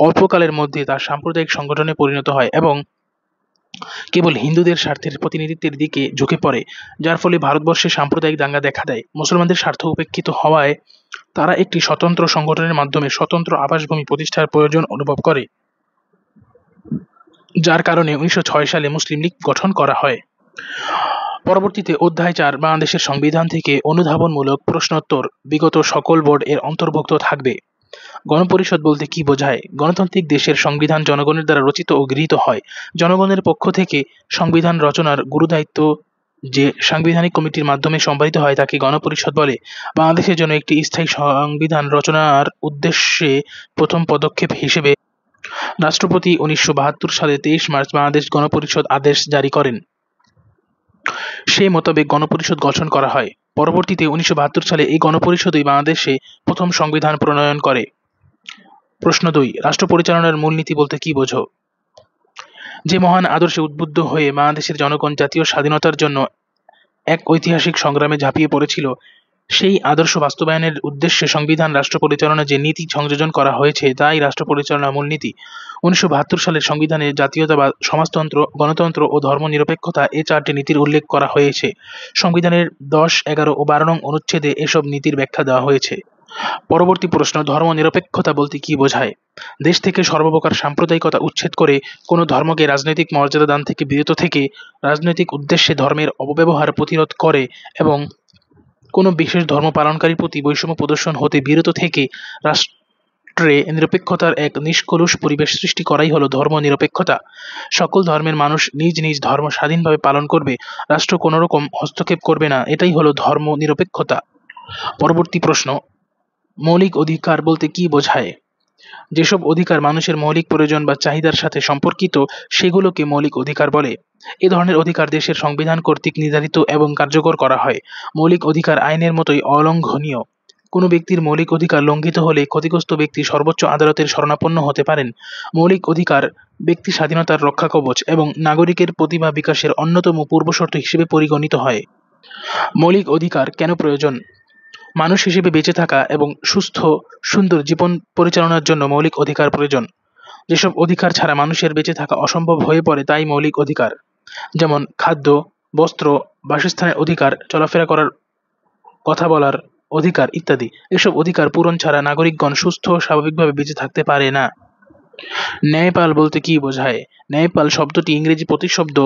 Speaker 1: অল্পকালের মধ্যে তা সাম্প্রদায়িক সংগঠনে পরিণত হয় এবং কেবল হিন্দুদের স্বার্থের প্রতিনিধিত্বের দিকে ঝুঁকে পড়ে, যার ফলে ভারতবর্ষে সাম্প্রদায়িক দাঙ্গা দেখা দেয়। মুসলমানদের স্বার্থ উপেক্ষিত হওয়ায় তারা একটি স্বতন্ত্র সংগঠনের মাধ্যমে স্বতন্ত্র আবাসভূমি প্রতিষ্ঠার প্রয়োজন অনুভব করে, যার কারণে ১৯০৬ সালে মুসলিম লীগ গঠন করা হয়। পরবর্তীতে অধ্যায় ৪, বাংলাদেশের সংবিধান থেকে অনুধাবনমূলক প্রশ্নোত্তর বিগত সকল বোর্ড এর অন্তর্ভুক্ত থাকবে। গণপরিষদ বলতে কি বোঝায়? গণতান্ত্রিক দেশের সংবিধান জনগণের দ্বারা রচিত ও গৃহীত হয়। জনগণের পক্ষ থেকে সংবিধান রচনার গুরুদায়িত্ব যে সাংবিধানিক কমিটির মাধ্যমে সম্পাদিত হয় তাকে গণপরিষদ বলে। বাংলাদেশের জন্য একটি স্থায়ী সংবিধান রচনার উদ্দেশ্যে প্রথম পদক্ষেপ হিসেবে রাষ্ট্রপতি 1972 সালে 23 মার্চ বাংলাদেশ গণপরিষদ আদেশ জারি করেন। সেই মোতাবেক গণপরিষদ গঠন করা হয়। পরবর্তীতে 1972 সালে এই গণপরিষদই বাংলাদেশে প্রথম সংবিধান প্রণয়ন করে। প্রশ্ন 2, রাষ্ট্র পরিচালনার মূলনীতি বলতে কি বোঝো? যে মহান আদর্শে উদ্বুদ্ধ হয়ে বাংলাদেশের জনগণ জাতীয় স্বাধীনতার জন্য এক ঐতিহাসিক সংগ্রামে ঝাঁপিয়ে পড়েছিল, সেই আদর্শ বাস্তবায়নের উদ্দেশ্যে সংবিধান রাষ্ট্র পরিচালনার যে নীতি সংযোজন করা হয়েছে তাই রাষ্ট্র পরিচালনার মূলনীতি। 1972 সালের সংবিধানে জাতীয়তাবাদ, সমাজতন্ত্র, গণতন্ত্র ও ধর্মনিরপেক্ষতা এই 4টি নীতির উল্লেখ করা হয়েছে। সংবিধানের 10, 11 ও 12 নং অনুচ্ছেদে এসব নীতির ব্যাখ্যা দেওয়া হয়েছে। পরবর্তী প্রশ্ন, ধর্মনিরপেক্ষতা বলতে কি বোঝায়? দেশ থেকে সর্বপ্রকার সাম্প্রদায়িকতা উচ্ছেদ করে কোনো ধর্মকে রাজনৈতিক মর্যাদা দান থেকে বিরত থেকে রাজনৈতিক উদ্দেশ্যে ধর্মের অপব্যবহার প্রতিরোধ করে এবং কোনো বিশেষ ধর্ম পালনকারীর প্রতি বৈষম্য প্রদর্শন হতে বিরত থেকে রাষ্ট্রে নিরপেক্ষতার এক নিষ্কলুষ পরিবেশ সৃষ্টি করাই হলো ধর্মনিরপেক্ষতা। সকল ধর্মের মানুষ নিজ নিজ ধর্ম স্বাধীনভাবে পালন করবে, রাষ্ট্র কোনো রকম হস্তক্ষেপ করবে না, এটাই হলো ধর্মনিরপেক্ষতা। পরবর্তী প্রশ্ন, মৌলিক অধিকার বলতে কি বোঝায়? যেসব অধিকার মানুষের মৌলিক প্রয়োজন বা চাহিদার সাথে সম্পর্কিত সেগুলোকে মৌলিক অধিকার বলে। এ ধরনের অধিকার দেশের সংবিধান কর্তৃক নির্ধারিত এবং কার্যকর করা হয়। মৌলিক অধিকার আইনের মতোই অলঙ্ঘনীয়। কোনো ব্যক্তির মৌলিক অধিকার লঙ্ঘিত হলে ক্ষতিগ্রস্ত ব্যক্তি সর্বোচ্চ আদালতের শরণাপন্ন হতে পারেন। মৌলিক অধিকার ব্যক্তি স্বাধীনতার রক্ষাকবচ এবং নাগরিকের প্রতিভা বিকাশের অন্যতম পূর্বশর্ত হিসেবে পরিগণিত হয়। মৌলিক অধিকার কেন প্রয়োজন? মানুষ হিসেবে বেঁচে থাকা এবং সুস্থ সুন্দর জীবন পরিচালনার জন্য মৌলিক অধিকার প্রয়োজন। যেসব অধিকার ছাড়া মানুষের বেঁচে থাকা অসম্ভব হয়ে পড়ে তাই মৌলিক অধিকার, যেমন খাদ্য, বস্ত্র, বাসস্থানের অধিকার, চলাফেরা করার, কথা বলার অধিকার ইত্যাদি। এসব অধিকার পূরণ ছাড়া নাগরিকগণ সুস্থ ও স্বাভাবিকভাবে বেঁচে থাকতে পারে না। ন্যায়পাল বলতে কি বোঝায়? ন্যায়পাল শব্দটি ইংরেজি প্রতিশব্দ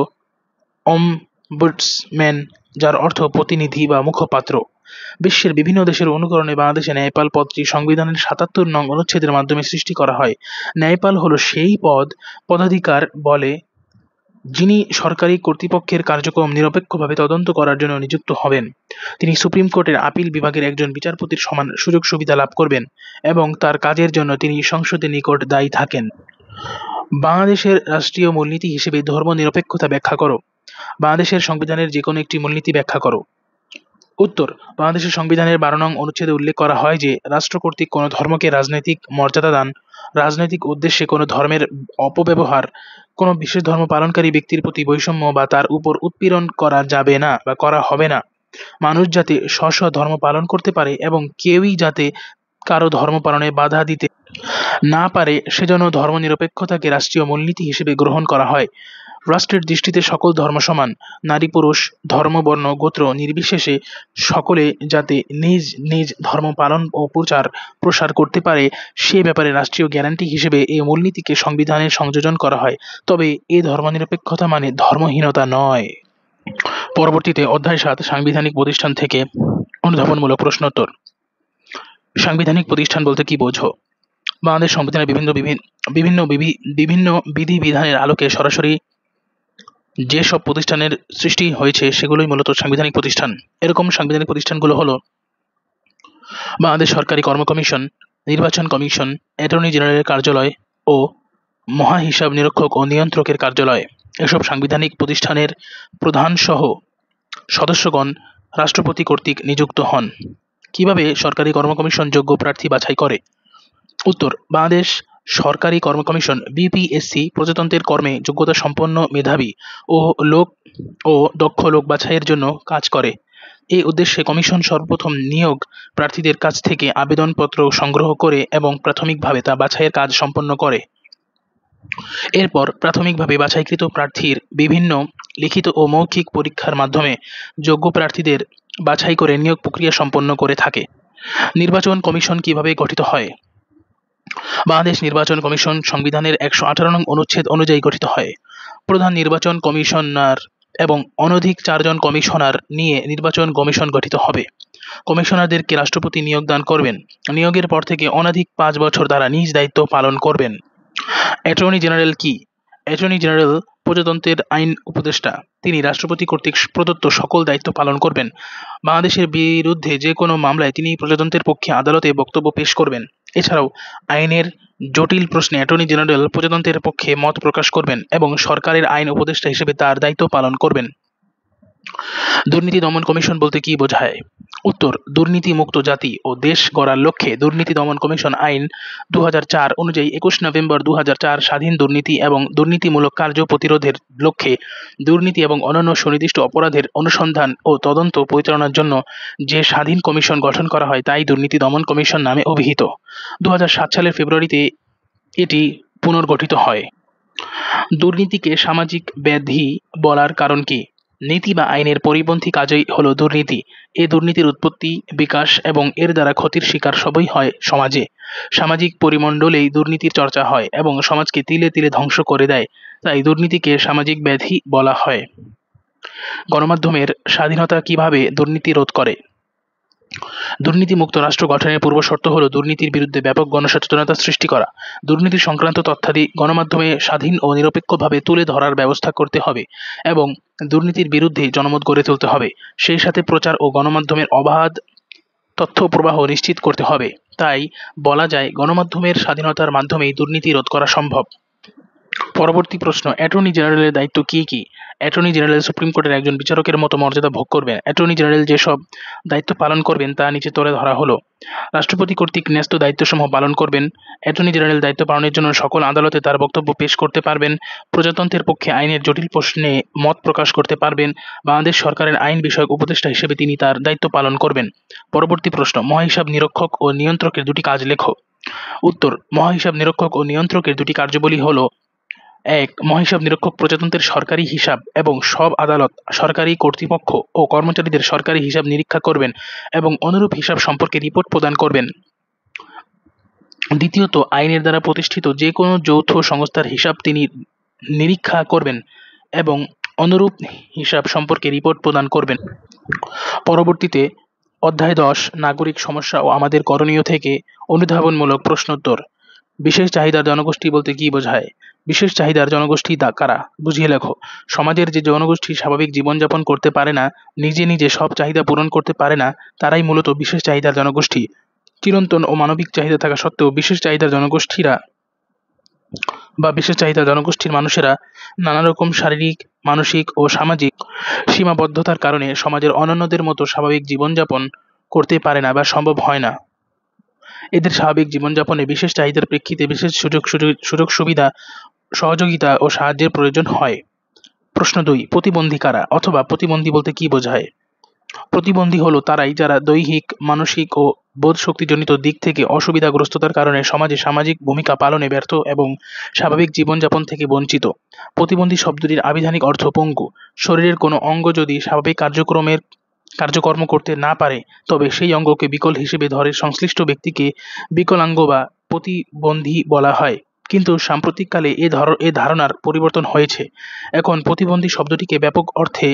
Speaker 1: অম্বুডসম্যান, যার অর্থ প্রতিনিধি বা মুখপাত্র। বিশ্বের বিভিন্ন দেশের অনুকরণে বাংলাদেশে ন্যায়পাল পদটি সংবিধানের 77 নং অনুচ্ছেদের মাধ্যমে সৃষ্টি করা হয়। ন্যায়পাল হলো সেই পদাধিকার বলে যিনি সরকারি কর্তৃপক্ষের কার্যক্রম নিরপেক্ষভাবে তদন্ত করার জন্য নিযুক্ত হবেন। তিনি সুপ্রিম কোর্টের আপিল বিভাগের একজন বিচারপতির সমান সুযোগ সুবিধা লাভ করবেন এবং তার কাজের জন্য তিনি সংসদের নিকট দায়ী থাকেন। বাংলাদেশের রাষ্ট্রীয় মূলনীতি হিসেবে ধর্মনিরপেক্ষতা ব্যাখ্যা করো। বাংলাদেশের সংবিধানের যে কোনো একটি মূলনীতি ব্যাখ্যা করো। উত্তর, বাংলাদেশের সংবিধানের 12 নং অনুচ্ছেদে উল্লেখ করা হয় যে রাষ্ট্র কর্তৃক কোনো ধর্মকে রাজনৈতিক মর্যাদা দান, রাজনৈতিক উদ্দেশ্যে কোনো ধর্মের অপব্যবহার, কোনো বিশেষ ধর্ম পালনকারী ব্যক্তির প্রতি বৈষম্য বা তার উপর উৎপীড়ন করা যাবে না বা করা হবে না। মানুষ যাতে স্ব ধর্ম পালন করতে পারে এবং কেউই যাতে কারো ধর্ম পালনে বাধা দিতে না পারে সেজন্য ধর্মনিরপেক্ষতাকে রাষ্ট্রীয় মূলনীতি হিসেবে গ্রহণ করা হয়। রাষ্ট্রের দৃষ্টিতে সকল ধর্ম সমান। নারী পুরুষ, ধর্ম বর্ণ গোত্র নির্বিশেষে সকলে যাতে নিজ নিজ ধর্ম পালন ও প্রসার করতে পারে সে ব্যাপারে রাষ্ট্রীয় গ্যারান্টি হিসেবে এই মূলনীতিকে সংবিধানে সংযোজন করা হয়। তবে এই ধর্মনিরপেক্ষতা মানে ধর্মহীনতা নয়। পরবর্তীতে অধ্যায় 7 সাংবিধানিক প্রতিষ্ঠান থেকে অনুধাবনমূলক প্রশ্নোত্তর। সাংবিধানিক প্রতিষ্ঠান বলতে কি বোঝো? বাংলাদেশ সংবিধানের বিভিন্ন বিধিবিধানের আলোকে সরাসরি যেসব প্রতিষ্ঠানের সৃষ্টি হয়েছে সেগুলোই মূলত সাংবিধানিক প্রতিষ্ঠান। এরকম সাংবিধানিক প্রতিষ্ঠানগুলো হলো বাংলাদেশ সরকারি কর্ম কমিশন, নির্বাচন কমিশন, অ্যাটর্নি জেনারেলের কার্যালয় ও মহাহিসাব নিরীক্ষক ও নিয়ন্ত্রকের কার্যালয়। এসব সাংবিধানিক প্রতিষ্ঠানের প্রধানসহ সদস্যগণ রাষ্ট্রপতি কর্তৃক নিযুক্ত হন। কিভাবে সরকারি কর্ম কমিশন যোগ্য প্রার্থী বাছাই করে? উত্তর, বাংলাদেশ সরকারি কর্ম কমিশন বিপিএসসি প্রজাতন্ত্রের কর্মে যোগ্যতা সম্পন্ন মেধাবী ও দক্ষ লোক বাছাইয়ের জন্য কাজ করে। এই উদ্দেশ্যে কমিশন সর্বপ্রথম নিয়োগ প্রার্থীদের কাছ থেকে আবেদনপত্র সংগ্রহ করে এবং প্রাথমিকভাবে তা বাছাইয়ের কাজ সম্পন্ন করে। এরপর প্রাথমিকভাবে বাছাইকৃত প্রার্থীর বিভিন্ন লিখিত ও মৌখিক পরীক্ষার মাধ্যমে যোগ্য প্রার্থীদের বাছাই করে নিয়োগ প্রক্রিয়া সম্পন্ন করে থাকে। নির্বাচন কমিশন কিভাবে গঠিত হয়? বাংলাদেশ নির্বাচন কমিশন সংবিধানের 118 নং অনুচ্ছেদ অনুযায়ী গঠিত হয়। প্রধান নির্বাচন কমিশনার এবং অনধিক 4 জন কমিশনার নিয়ে নির্বাচন কমিশন গঠিত হবে। কমিশনারদেরকে রাষ্ট্রপতি নিয়োগ দান করবেন। নিয়োগের পর থেকে অনধিক 5 বছর তারা নিজ দায়িত্ব পালন করবেন। অ্যাটর্নি জেনারেল কি? অ্যাটর্নি জেনারেল প্রজাতন্ত্রের আইন উপদেষ্টা। তিনি রাষ্ট্রপতি কর্তৃক প্রদত্ত সকল দায়িত্ব পালন করবেন। বাংলাদেশের বিরুদ্ধে যে কোনো মামলায় তিনি প্রজাতন্ত্রের পক্ষে আদালতে বক্তব্য পেশ করবেন। এছাড়াও আইনের জটিল প্রশ্নে অ্যাটর্নি জেনারেল প্রজাতন্ত্রের পক্ষে মত প্রকাশ করবেন এবং সরকারের আইন উপদেষ্টা হিসেবে তার দায়িত্ব পালন করবেন। দুর্নীতি দমন কমিশন বলতে কি বোঝায়? উত্তর: দুর্নীতি মুক্ত জাতি ও দেশ গড়ার লক্ষ্যে দুর্নীতি দমন কমিশন আইন 2004 অনুযায়ী 21 নভেম্বর 2004 স্বাধীন দুর্নীতি এবং দুর্নীতিমূলক কার্য প্রতিরোধের লক্ষ্যে দুর্নীতি এবং অন্যান্য সুনির্দিষ্ট অপরাধের অনুসন্ধান ও তদন্ত পরিচালনার জন্য যে স্বাধীন কমিশন গঠন করা হয় তাই দুর্নীতি দমন কমিশন নামে অভিহিত। 2007 সালের ফেব্রুয়ারিতে এটি পুনর্গঠিত হয়। দুর্নীতিকে সামাজিক ব্যাধি বলার কারণ কি? নীতি বা আইনের পরিপন্থী কাজই হলো দুর্নীতি। এ দুর্নীতির উৎপত্তি, বিকাশ এবং এর দ্বারা ক্ষতির শিকার সবই হয় সমাজে। সামাজিক পরিমণ্ডলেই দুর্নীতির চর্চা হয় এবং সমাজকে তিলে তিলে ধ্বংস করে দেয়। তাই দুর্নীতিকে সামাজিক ব্যাধি বলা হয়। গণমাধ্যমের স্বাধীনতা কিভাবে দুর্নীতি রোধ করে? দুর্নীতিমুক্ত রাষ্ট্র গঠনের পূর্বশর্ত হলো দুর্নীতির বিরুদ্ধে ব্যাপক গণসচেতনতা সৃষ্টি করা। দুর্নীতি সংক্রান্ত তথ্যাদি গণমাধ্যমে স্বাধীন ও নিরপেক্ষভাবে তুলে ধরার ব্যবস্থা করতে হবে এবং দুর্নীতির বিরুদ্ধে জনমত গড়ে তুলতে হবে। সেই সাথে প্রচার ও গণমাধ্যমের অবাধ তথ্য প্রবাহ নিশ্চিত করতে হবে। তাই বলা যায় গণমাধ্যমের স্বাধীনতার মাধ্যমেই দুর্নীতি রোধ করা সম্ভব। পরবর্তী প্রশ্ন: অ্যাটর্নি জেনারেলের দায়িত্ব কি কি? অ্যাটর্নি জেনারেল সুপ্রিম কোর্টের একজন বিচারকের মতো মর্যাদা ভোগ করবেন। অ্যাটর্নি জেনারেল যেসব দায়িত্ব পালন করবেন তা নিচে তুলে ধরা হলো। রাষ্ট্রপতি কর্তৃক ন্যস্ত দায়িত্বসমূহ পালন করবেন। অ্যাটর্নি জেনারেল দায়িত্ব পালনের জন্য সকল আদালতে তার বক্তব্য পেশ করতে পারবেন। প্রজাতন্ত্রের পক্ষে আইনের জটিল প্রশ্নে মত প্রকাশ করতে পারবেন। বাংলাদেশ সরকারের আইন বিষয়ক উপদেষ্টা হিসেবে তিনি তার দায়িত্ব পালন করবেন। পরবর্তী প্রশ্ন: মহাহিসাব নিরীক্ষক ও নিয়ন্ত্রকের দুটি কাজ লেখো। উত্তর: মহাহিসাব নিরীক্ষক ও নিয়ন্ত্রকের দুটি কার্যাবলী হলো: 1. মহাহিসাব নিরীক্ষক প্রজাতন্ত্রের সরকারি হিসাব এবং সব আদালত, সরকারি কর্তৃপক্ষ ও কর্মচারীদের সরকারি হিসাব নিরীক্ষা করবেন এবং অনুরূপ হিসাব সম্পর্কে রিপোর্ট প্রদান করবেন। দ্বিতীয়ত, আইনের দ্বারা প্রতিষ্ঠিত যে কোনো যৌথ সংস্থার হিসাব তিনি নিরীক্ষা করবেন এবং অনুরূপ হিসাব সম্পর্কে রিপোর্ট প্রদান করবেন। পরবর্তীতে অধ্যায় 10 নাগরিক সমস্যা ও আমাদের করণীয় থেকে অনুধাবনমূলক প্রশ্নোত্তর। বিশেষ চাহিদার জনগোষ্ঠী বলতে কি বোঝায়? বিশেষ চাহিদার জনগোষ্ঠী কারা? বুঝিয়ে লেখো। সমাজের যে জনগোষ্ঠী স্বাভাবিক জীবনযাপন করতে পারে না, নিজে নিজে সব চাহিদা পূরণ করতে পারে না, তারাই মূলত বিশেষ চাহিদার জনগোষ্ঠী। চিরন্তন ও মানবিক চাহিদা থাকা সত্ত্বেও বিশেষ চাহিদার জনগোষ্ঠীরা বা বিশেষ চাহিদা জনগোষ্ঠীর মানুষেরা নানা রকম শারীরিক, মানসিক ও সামাজিক সীমাবদ্ধতার কারণে সমাজের অন্যান্যদের মতো স্বাভাবিক জীবনযাপন করতে পারে না বা সম্ভব হয় না। এদের স্বাভাবিক জীবনযাপনে বিশেষ চাহিদার প্রেক্ষিতে বিশেষ সুযোগ সুবিধা, সহযোগিতা ও সাহায্যের প্রয়োজন হয়। প্রশ্ন 2: প্রতিবন্ধী কারা অথবা প্রতিবন্ধী বলতে কি বোঝায়? প্রতিবন্ধী হলো তারাই যারা দৈহিক, মানসিক ও বোধশক্তিজনিত দিক থেকে অসুবিধাগ্রস্ততার কারণে সমাজে সামাজিক ভূমিকা পালনে ব্যর্থ এবং স্বাভাবিক জীবনযাপন থেকে বঞ্চিত। প্রতিবন্ধী শব্দটির আবিধানিক অর্থ পঙ্গু। শরীরের কোনো অঙ্গ যদি স্বাভাবিক কার্যকর্ম করতে না পারে তবে সেই অঙ্গকে বিকল হিসেবে ধরে সংশ্লিষ্ট ব্যক্তিকে বিকলাঙ্গ বা প্রতিবন্ধী বলা হয়। কিন্তু সাম্প্রতিককালে এ ধারণার পরিবর্তন হয়েছে। এখন প্রতিবন্ধী শব্দটিকে ব্যাপক অর্থে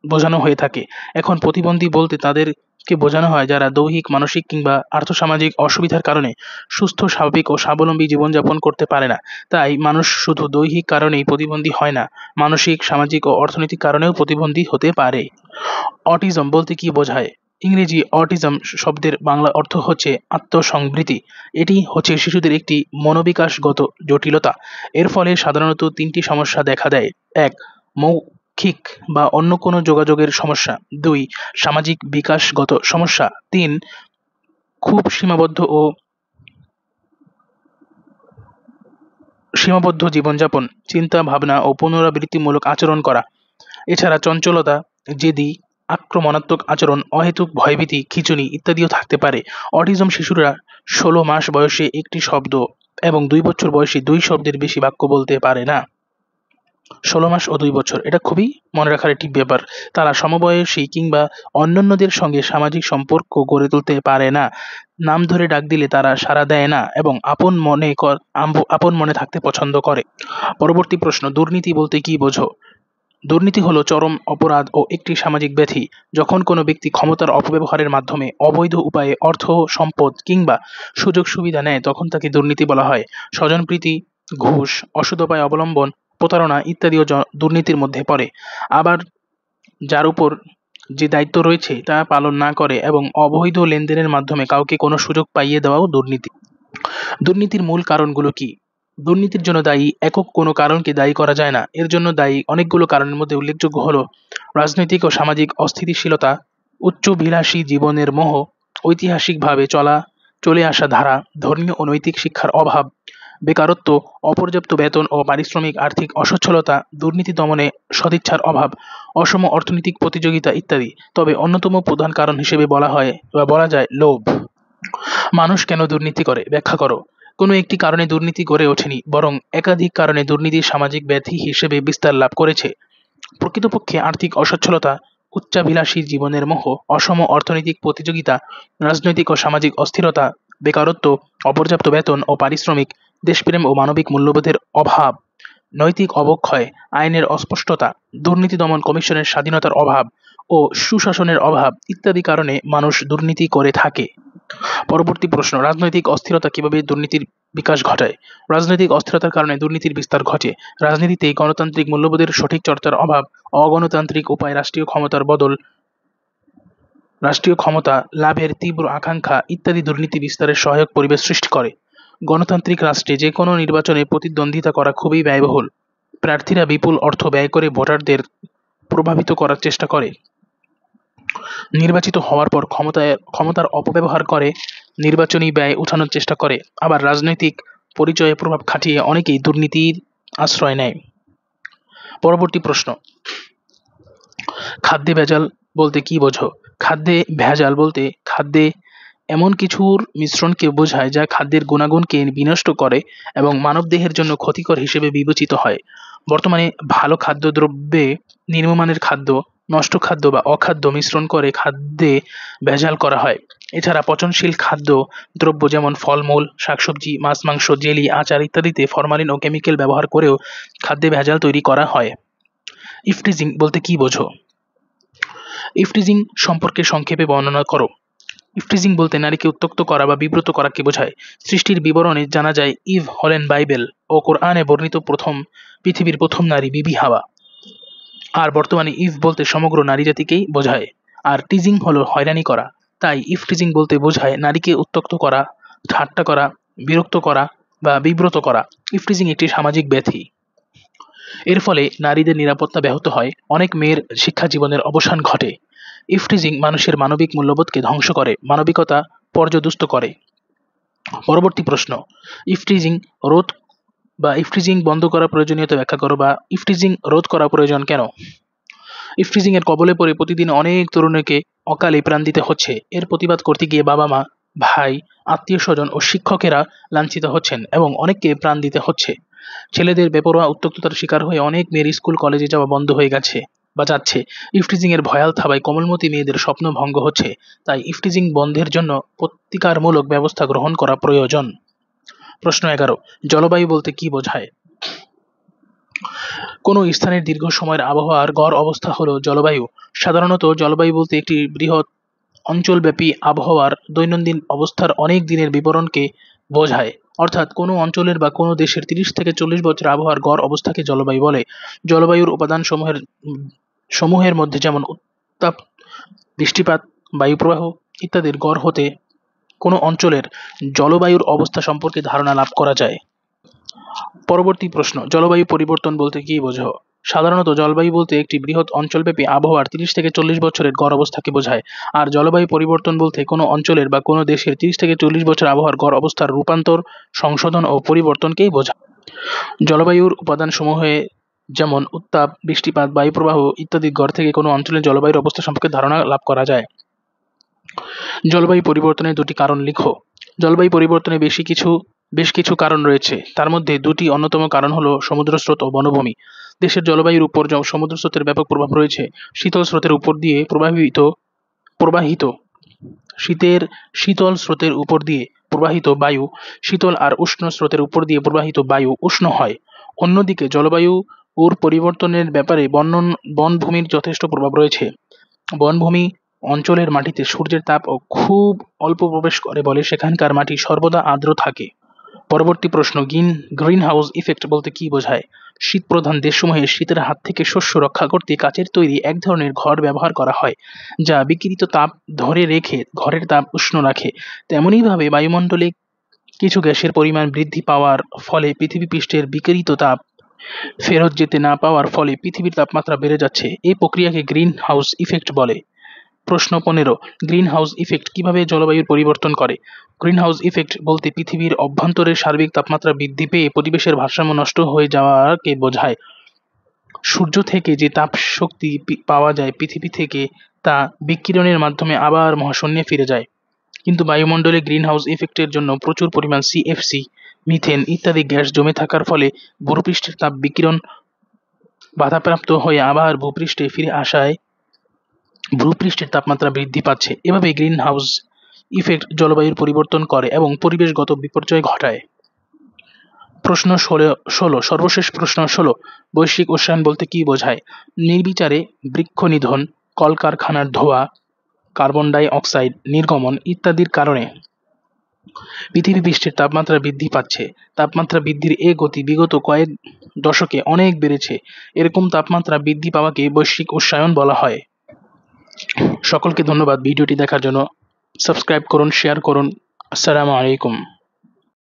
Speaker 1: বোঝানো হয়ে থাকে। এখন প্রতিবন্ধী বলতে তাদেরকে বোঝানো হয় যারা দৈহিক, মানসিক কিংবা আর্থসামাজিক অসুবিধার কারণে সুস্থ, স্বাভাবিক ও স্বাবলম্বী জীবনযাপন করতে পারে না। তাই মানুষ শুধু দৈহিক কারণেই প্রতিবন্ধী হয় না, মানসিক, সামাজিক ও অর্থনৈতিক কারণেও প্রতিবন্ধী হতে পারে। অটিজম বলতে কি বোঝায়? ইংরেজি অটিজম শব্দের বাংলা অর্থ হচ্ছে আত্মসংবৃতি। এটি হচ্ছে শিশুদের একটি মনোবিকাশগত জটিলতা। এর ফলে সাধারণত 3টি সমস্যা দেখা দেয়: 1. মৌখিক বা অন্য কোনো যোগাযোগের সমস্যা, 2. সামাজিক বিকাশগত সমস্যা, 3. খুব সীমাবদ্ধ জীবনযাপন, চিন্তা, ভাবনা ও পুনরাবৃত্তিমূলক আচরণ করা। এছাড়া চঞ্চলতা, জেদি, আক্রমণাত্মক আচরণ, অহেতুক ভয়ভীতি, খিঁচুনি ইত্যাদিও থাকতে পারে। অটিজম শিশুরা 16 মাস বয়সে একটি শব্দ এবং 2 বছর বয়সে 2 শব্দের বেশি বাক্য বলতে পারে না। 16 মাস ও 2 বছর, এটা খুবই মনে রাখার একটি ব্যাপার। তারা সমবয়সী কিংবা অন্যান্যদের সঙ্গে সামাজিক সম্পর্ক গড়ে তুলতে পারে না। নাম ধরে ডাক দিলে তারা সাড়া দেয় না এবং আপন মনে থাকতে পছন্দ করে। পরবর্তী প্রশ্ন: দুর্নীতি বলতে কি বোঝো? দুর্নীতি হলো চরম অপরাধ ও একটি সামাজিক ব্যাধি। যখন কোনো ব্যক্তি ক্ষমতার অপব্যবহারের মাধ্যমে অবৈধ উপায়ে অর্থ, সম্পদ কিংবা সুযোগ সুবিধা নেয় তখন তাকে দুর্নীতি বলা হয়। স্বজনপ্রীতি, ঘুষ, অসৎ উপায় অবলম্বন, প্রতারণা ইত্যাদিও দুর্নীতির মধ্যে পড়ে। আবার যার উপর যে দায়িত্ব রয়েছে তা পালন না করে এবং অবৈধ লেনদেনের মাধ্যমে কাউকে কোনো সুযোগ পাইয়ে দেওয়াও দুর্নীতি। দুর্নীতির মূল কারণগুলো কি? দুর্নীতির জন্য দায়ী একক কোনো কারণকে দায়ী করা যায় না। এর জন্য দায়ী অনেকগুলো কারণের মধ্যে উল্লেখযোগ্য হলো রাজনৈতিক ও সামাজিক অস্থিতিশীলতা, উচ্চাভিলাষী জীবনের মোহ, ঐতিহাসিকভাবে চলে আসা ধারা, ধর্মীয় ও নৈতিক শিক্ষার অভাব, বেকারত্ব, অপর্যাপ্ত বেতন ও পারিশ্রমিক, আর্থিক অসচ্ছলতা, দুর্নীতি দমনে সদিচ্ছার অভাব, অসম অর্থনৈতিক প্রতিযোগিতা ইত্যাদি। তবে অন্যতম প্রধান কারণ হিসেবে বলা যায় লোভ। মানুষ কেন দুর্নীতি করে ব্যাখ্যা করো। কোনো একটি কারণে দুর্নীতি গড়ে ওঠেনি, বরং একাধিক কারণে দুর্নীতি সামাজিক ব্যাধি হিসেবে বিস্তার লাভ করেছে। প্রকৃতপক্ষে আর্থিক অসচ্ছলতা, উচ্চাভিলাষী জীবনের মোহ, অসম অর্থনৈতিক প্রতিযোগিতা, রাজনৈতিক ও সামাজিক অস্থিরতা, বেকারত্ব, অপর্যাপ্ত বেতন ও পারিশ্রমিক, দেশপ্রেম ও মানবিক মূল্যবোধের অভাব, নৈতিক অবক্ষয়, আইনের অস্পষ্টতা, দুর্নীতি দমন কমিশনের স্বাধীনতার অভাব ও সুশাসনের অভাব ইত্যাদি কারণে মানুষ দুর্নীতি করে থাকে। পরবর্তী প্রশ্ন, রাজনৈতিক অস্থিরতা কিভাবে দুর্নীতির বিকাশ ঘটায়? রাজনৈতিক অস্থিরতার কারণে দুর্নীতির বিস্তার ঘটে। রাজনীতিতে গণতান্ত্রিক মূল্যবোধের সঠিক চর্চার অভাব, অগণতান্ত্রিক উপায়ে রাষ্ট্রীয় ক্ষমতা লাভের তীব্র আকাঙ্ক্ষা ইত্যাদি দুর্নীতি বিস্তারের সহায়ক পরিবেশ সৃষ্টি করে। গণতান্ত্রিক রাষ্ট্রে যে কোনো নির্বাচনে প্রতিদ্বন্দ্বিতা করা খুবই ব্যয়বহুল। প্রার্থীরা বিপুল অর্থ ব্যয় করে ভোটারদের প্রভাবিত করার চেষ্টা করে। নির্বাচিত হওয়ার পর ক্ষমতার অপব্যবহার করে নির্বাচনী ব্যয় উঠানোর চেষ্টা করে। আবার রাজনৈতিক পরিচয়ে প্রভাব খাটিয়ে অনেকেই দুর্নীতির আশ্রয় নেয়। পরবর্তী প্রশ্ন, খাদ্যে ভেজাল বলতে কি বোঝো? খাদ্যে ভেজাল বলতে খাদ্যে এমন কিছুর মিশ্রণকে বোঝায় যা খাদ্যের গুণাগুণকে বিনষ্ট করে এবং মানবদেহের জন্য ক্ষতিকর হিসেবে বিবেচিত হয়। বর্তমানে ভালো খাদ্যদ্রব্যে নিম্নমানের খাদ্য, নষ্ট খাদ্য বা অখাদ্য মিশ্রণ করে খাদ্যে ভেজাল করা হয়। এছাড়া পচনশীল খাদ্য দ্রব্য যেমন ফলমূল, শাকসবজি, মাছ, মাংস, জেলি, আচার ইত্যাদিতে ফরমালিন ও কেমিক্যাল ব্যবহার করেও খাদ্যে ভেজাল তৈরি করা হয়। ইফটিজিং বলতে কি বোঝো? ইফটিজিং সম্পর্কে সংক্ষেপে বর্ণনা করো। ইফটিজিং বলতে নারীকে উত্ত্যক্ত করা বা বিব্রত করাকে বোঝায়। সৃষ্টির বিবরণে জানা যায় ইভ হলেন বাইবেল ও কোরআনে বর্ণিত পৃথিবীর প্রথম নারী বিবি হাওয়া। আর বর্তমানে ইভ বলতে সমগ্র নারী জাতিকেই বোঝায়। আর টিজিং হলো হয়রানি করা। তাই ইফটিজিং বলতে বোঝায় নারীকে উত্ত্যক্ত করা, ঠাট্টা করা, বিরক্ত করা বা বিব্রত করা। ইফটিজিং একটি সামাজিক ব্যাধি। এর ফলে নারীদের নিরাপত্তা ব্যাহত হয়, অনেক মেয়ের শিক্ষা জীবনের অবসান ঘটে। ইফটিজিং মানুষের মানবিক মূল্যবোধকে ধ্বংস করে, মানবিকতা পর্যদুস্ত করে। পরবর্তী প্রশ্ন, ইফটিজিং রোধ বা ইফটিজিং বন্ধ করার প্রয়োজনীয়তা ব্যাখ্যা করো বা ইফটিজিং রোধ করা প্রয়োজন কেন? ইফটিজিং এর কবলে পড়ে প্রতিদিন অনেক তরুণীকে অকালে প্রাণ দিতে হচ্ছে। এর প্রতিবাদ করতে গিয়ে বাবা মা, ভাই, আত্মীয় স্বজন ও শিক্ষকেরা লাঞ্ছিত হচ্ছেন এবং অনেককে প্রাণ দিতে হচ্ছে। ছেলেদের বেপরোয়া উত্ত্যক্ততার শিকার হয়ে অনেক মেয়ের স্কুল কলেজে যাওয়া বন্ধ হয়ে গেছে বা যাচ্ছে। ইফটিজিং এর ভয়াল থাবায় কোমলমতি মেয়েদের স্বপ্ন ভঙ্গ হচ্ছে। তাই ইফটিজিং বন্ধের জন্য প্রতিকারমূলক ব্যবস্থা গ্রহণ করা প্রয়োজন। প্রশ্ন 11, জলবায়ু বলতে কি বোঝায়? কোনো স্থানের দীর্ঘ সময়ের আবহাওয়ার গড় অবস্থা হলো জলবায়ু। সাধারণত জলবায়ু বলতে একটি বৃহৎ অঞ্চলব্যাপী আবহাওয়ার দৈনন্দিন অবস্থার অনেক দিনের বিবরণকে বোঝায়। অর্থাৎ কোনো অঞ্চলের বা কোনো দেশের 30 থেকে 40 বছর আবহাওয়ার গড় অবস্থাকে জলবায়ু বলে। জলবায়ুর উপাদান সমূহের মধ্যে যেমন উত্তাপ, বৃষ্টিপাত, বায়ুপ্রবাহ ইত্যাদির গড় হতে কোনো অঞ্চলের জলবায়ুর অবস্থা সম্পর্কে ধারণা লাভ করা যায়। পরবর্তী প্রশ্ন, জলবায়ু পরিবর্তন বলতে কি বোঝো? সাধারণত জলবায়ু বলতে একটি বৃহৎ অঞ্চলব্যাপী আবহাওয়ার 30 থেকে 40 বছরের গড় অবস্থাকে বোঝায়। আর জলবায়ু পরিবর্তন বলতে কোনো অঞ্চলের বা কোনো দেশের 30 থেকে 40 বছর আবহাওয়ার গড় অবস্থার রূপান্তর, সংশোধন ও পরিবর্তনকেই বোঝায়। জলবায়ুর উপাদানসমূহে যেমন উত্তাপ, বৃষ্টিপাত, বায়ুপ্রবাহ ইত্যাদির গড় থেকে কোনো অঞ্চলের জলবায়ুর অবস্থা সম্পর্কে ধারণা লাভ করা যায়। জলবায়ু পরিবর্তনের দুটি কারণ লিখো। জলবায়ু পরিবর্তনে বেশ কিছু কারণ রয়েছে। তার মধ্যে দুটি অন্যতম কারণ হলো সমুদ্র স্রোত ও বনভূমি। দেশের জলবায়ুর উপর সমুদ্র স্রোতের ব্যাপক প্রভাব রয়েছে। শীতল স্রোতের উপর দিয়ে শীতল স্রোতের উপর দিয়ে প্রবাহিত বায়ু শীতল আর উষ্ণ স্রোতের উপর দিয়ে প্রবাহিত বায়ু উষ্ণ হয়। অন্যদিকে জলবায়ু ওর পরিবর্তনের ব্যাপারে বনভূমির যথেষ্ট প্রভাব রয়েছে। বনভূমি অঞ্চলের মাটিতে সূর্যের তাপ খুব অল্প প্রবেশ করে বলে সেখানকার মাটি সর্বদা আর্দ্র থাকে। পরবর্তী প্রশ্ন, গ্রিন হাউস ইফেক্ট বলতে কি বোঝায়? শীতপ্রধান দেশসমূহে শীতের হাত থেকে শস্য রক্ষা করতে কাচের তৈরি এক ধরনের ঘর ব্যবহার করা হয়, যা বিকিরিত তাপ ধরে রেখে ঘরের তাপ উষ্ণ রাখে। তেমনইভাবে বায়ুমণ্ডলে কিছু গ্যাসের পরিমাণ বৃদ্ধি পাওয়ার ফলে পৃথিবী পৃষ্ঠের বিকিরিত তাপ ফেরত যেতে না পাওয়ার ফলে পৃথিবীর তাপমাত্রা বেড়ে যাচ্ছে। এই প্রক্রিয়াকে গ্রিন হাউস ইফেক্ট বলে। প্রশ্ন 15, গ্রিন হাউস ইফেক্ট কিভাবে জলবায়ুর পরিবর্তন করে? গ্রিন হাউস ইফেক্ট বলতে পৃথিবীর অভ্যন্তরের সার্বিক তাপমাত্রা বৃদ্ধি পেয়ে পরিবেশের ভারসাম্য নষ্ট হয়ে যাওয়াকে বোঝায়। সূর্য থেকে যে তাপ শক্তি পাওয়া যায় পৃথিবী থেকে তা বিকিরণের মাধ্যমে আবার মহাশূন্যে ফিরে যায়। কিন্তু বায়ুমণ্ডলে গ্রিন হাউস ইফেক্টের জন্য প্রচুর পরিমাণ সিএফসি, মিথেন ইত্যাদি গ্যাস জমে থাকার ফলে ভূপৃষ্ঠের তাপ বিকিরণ বাধাপ্রাপ্ত হয়ে আবার ভূপৃষ্ঠে ফিরে আসায় ভূপৃষ্ঠের তাপমাত্রা বৃদ্ধি পাচ্ছে। এভাবে গ্রিন হাউস ইফেক্ট জলবায়ুর পরিবর্তন করে এবং পরিবেশগত বিপর্যয় ঘটায়। প্রশ্ন 16, সর্বশেষ প্রশ্ন 16, বৈশ্বিক উষ্ণায়ন বলতে কি বোঝায়? নির্বিচারে বৃক্ষ নিধন, কলকারখানার ধোঁয়া, কার্বন ডাই অক্সাইড নির্গমন ইত্যাদির কারণে পৃথিবী পৃষ্ঠের তাপমাত্রা বৃদ্ধি পাচ্ছে। তাপমাত্রা বৃদ্ধির এ গতি বিগত কয়েক দশকে অনেক বেড়েছে। এরকম তাপমাত্রা বৃদ্ধি পাওয়াকে বৈশ্বিক উষ্ণায়ন বলা হয়। সকলকে ধন্যবাদ ভিডিওটি দেখার জন্য। সাবস্ক্রাইব করুন, শেয়ার করুন। আসসালামু আলাইকুম।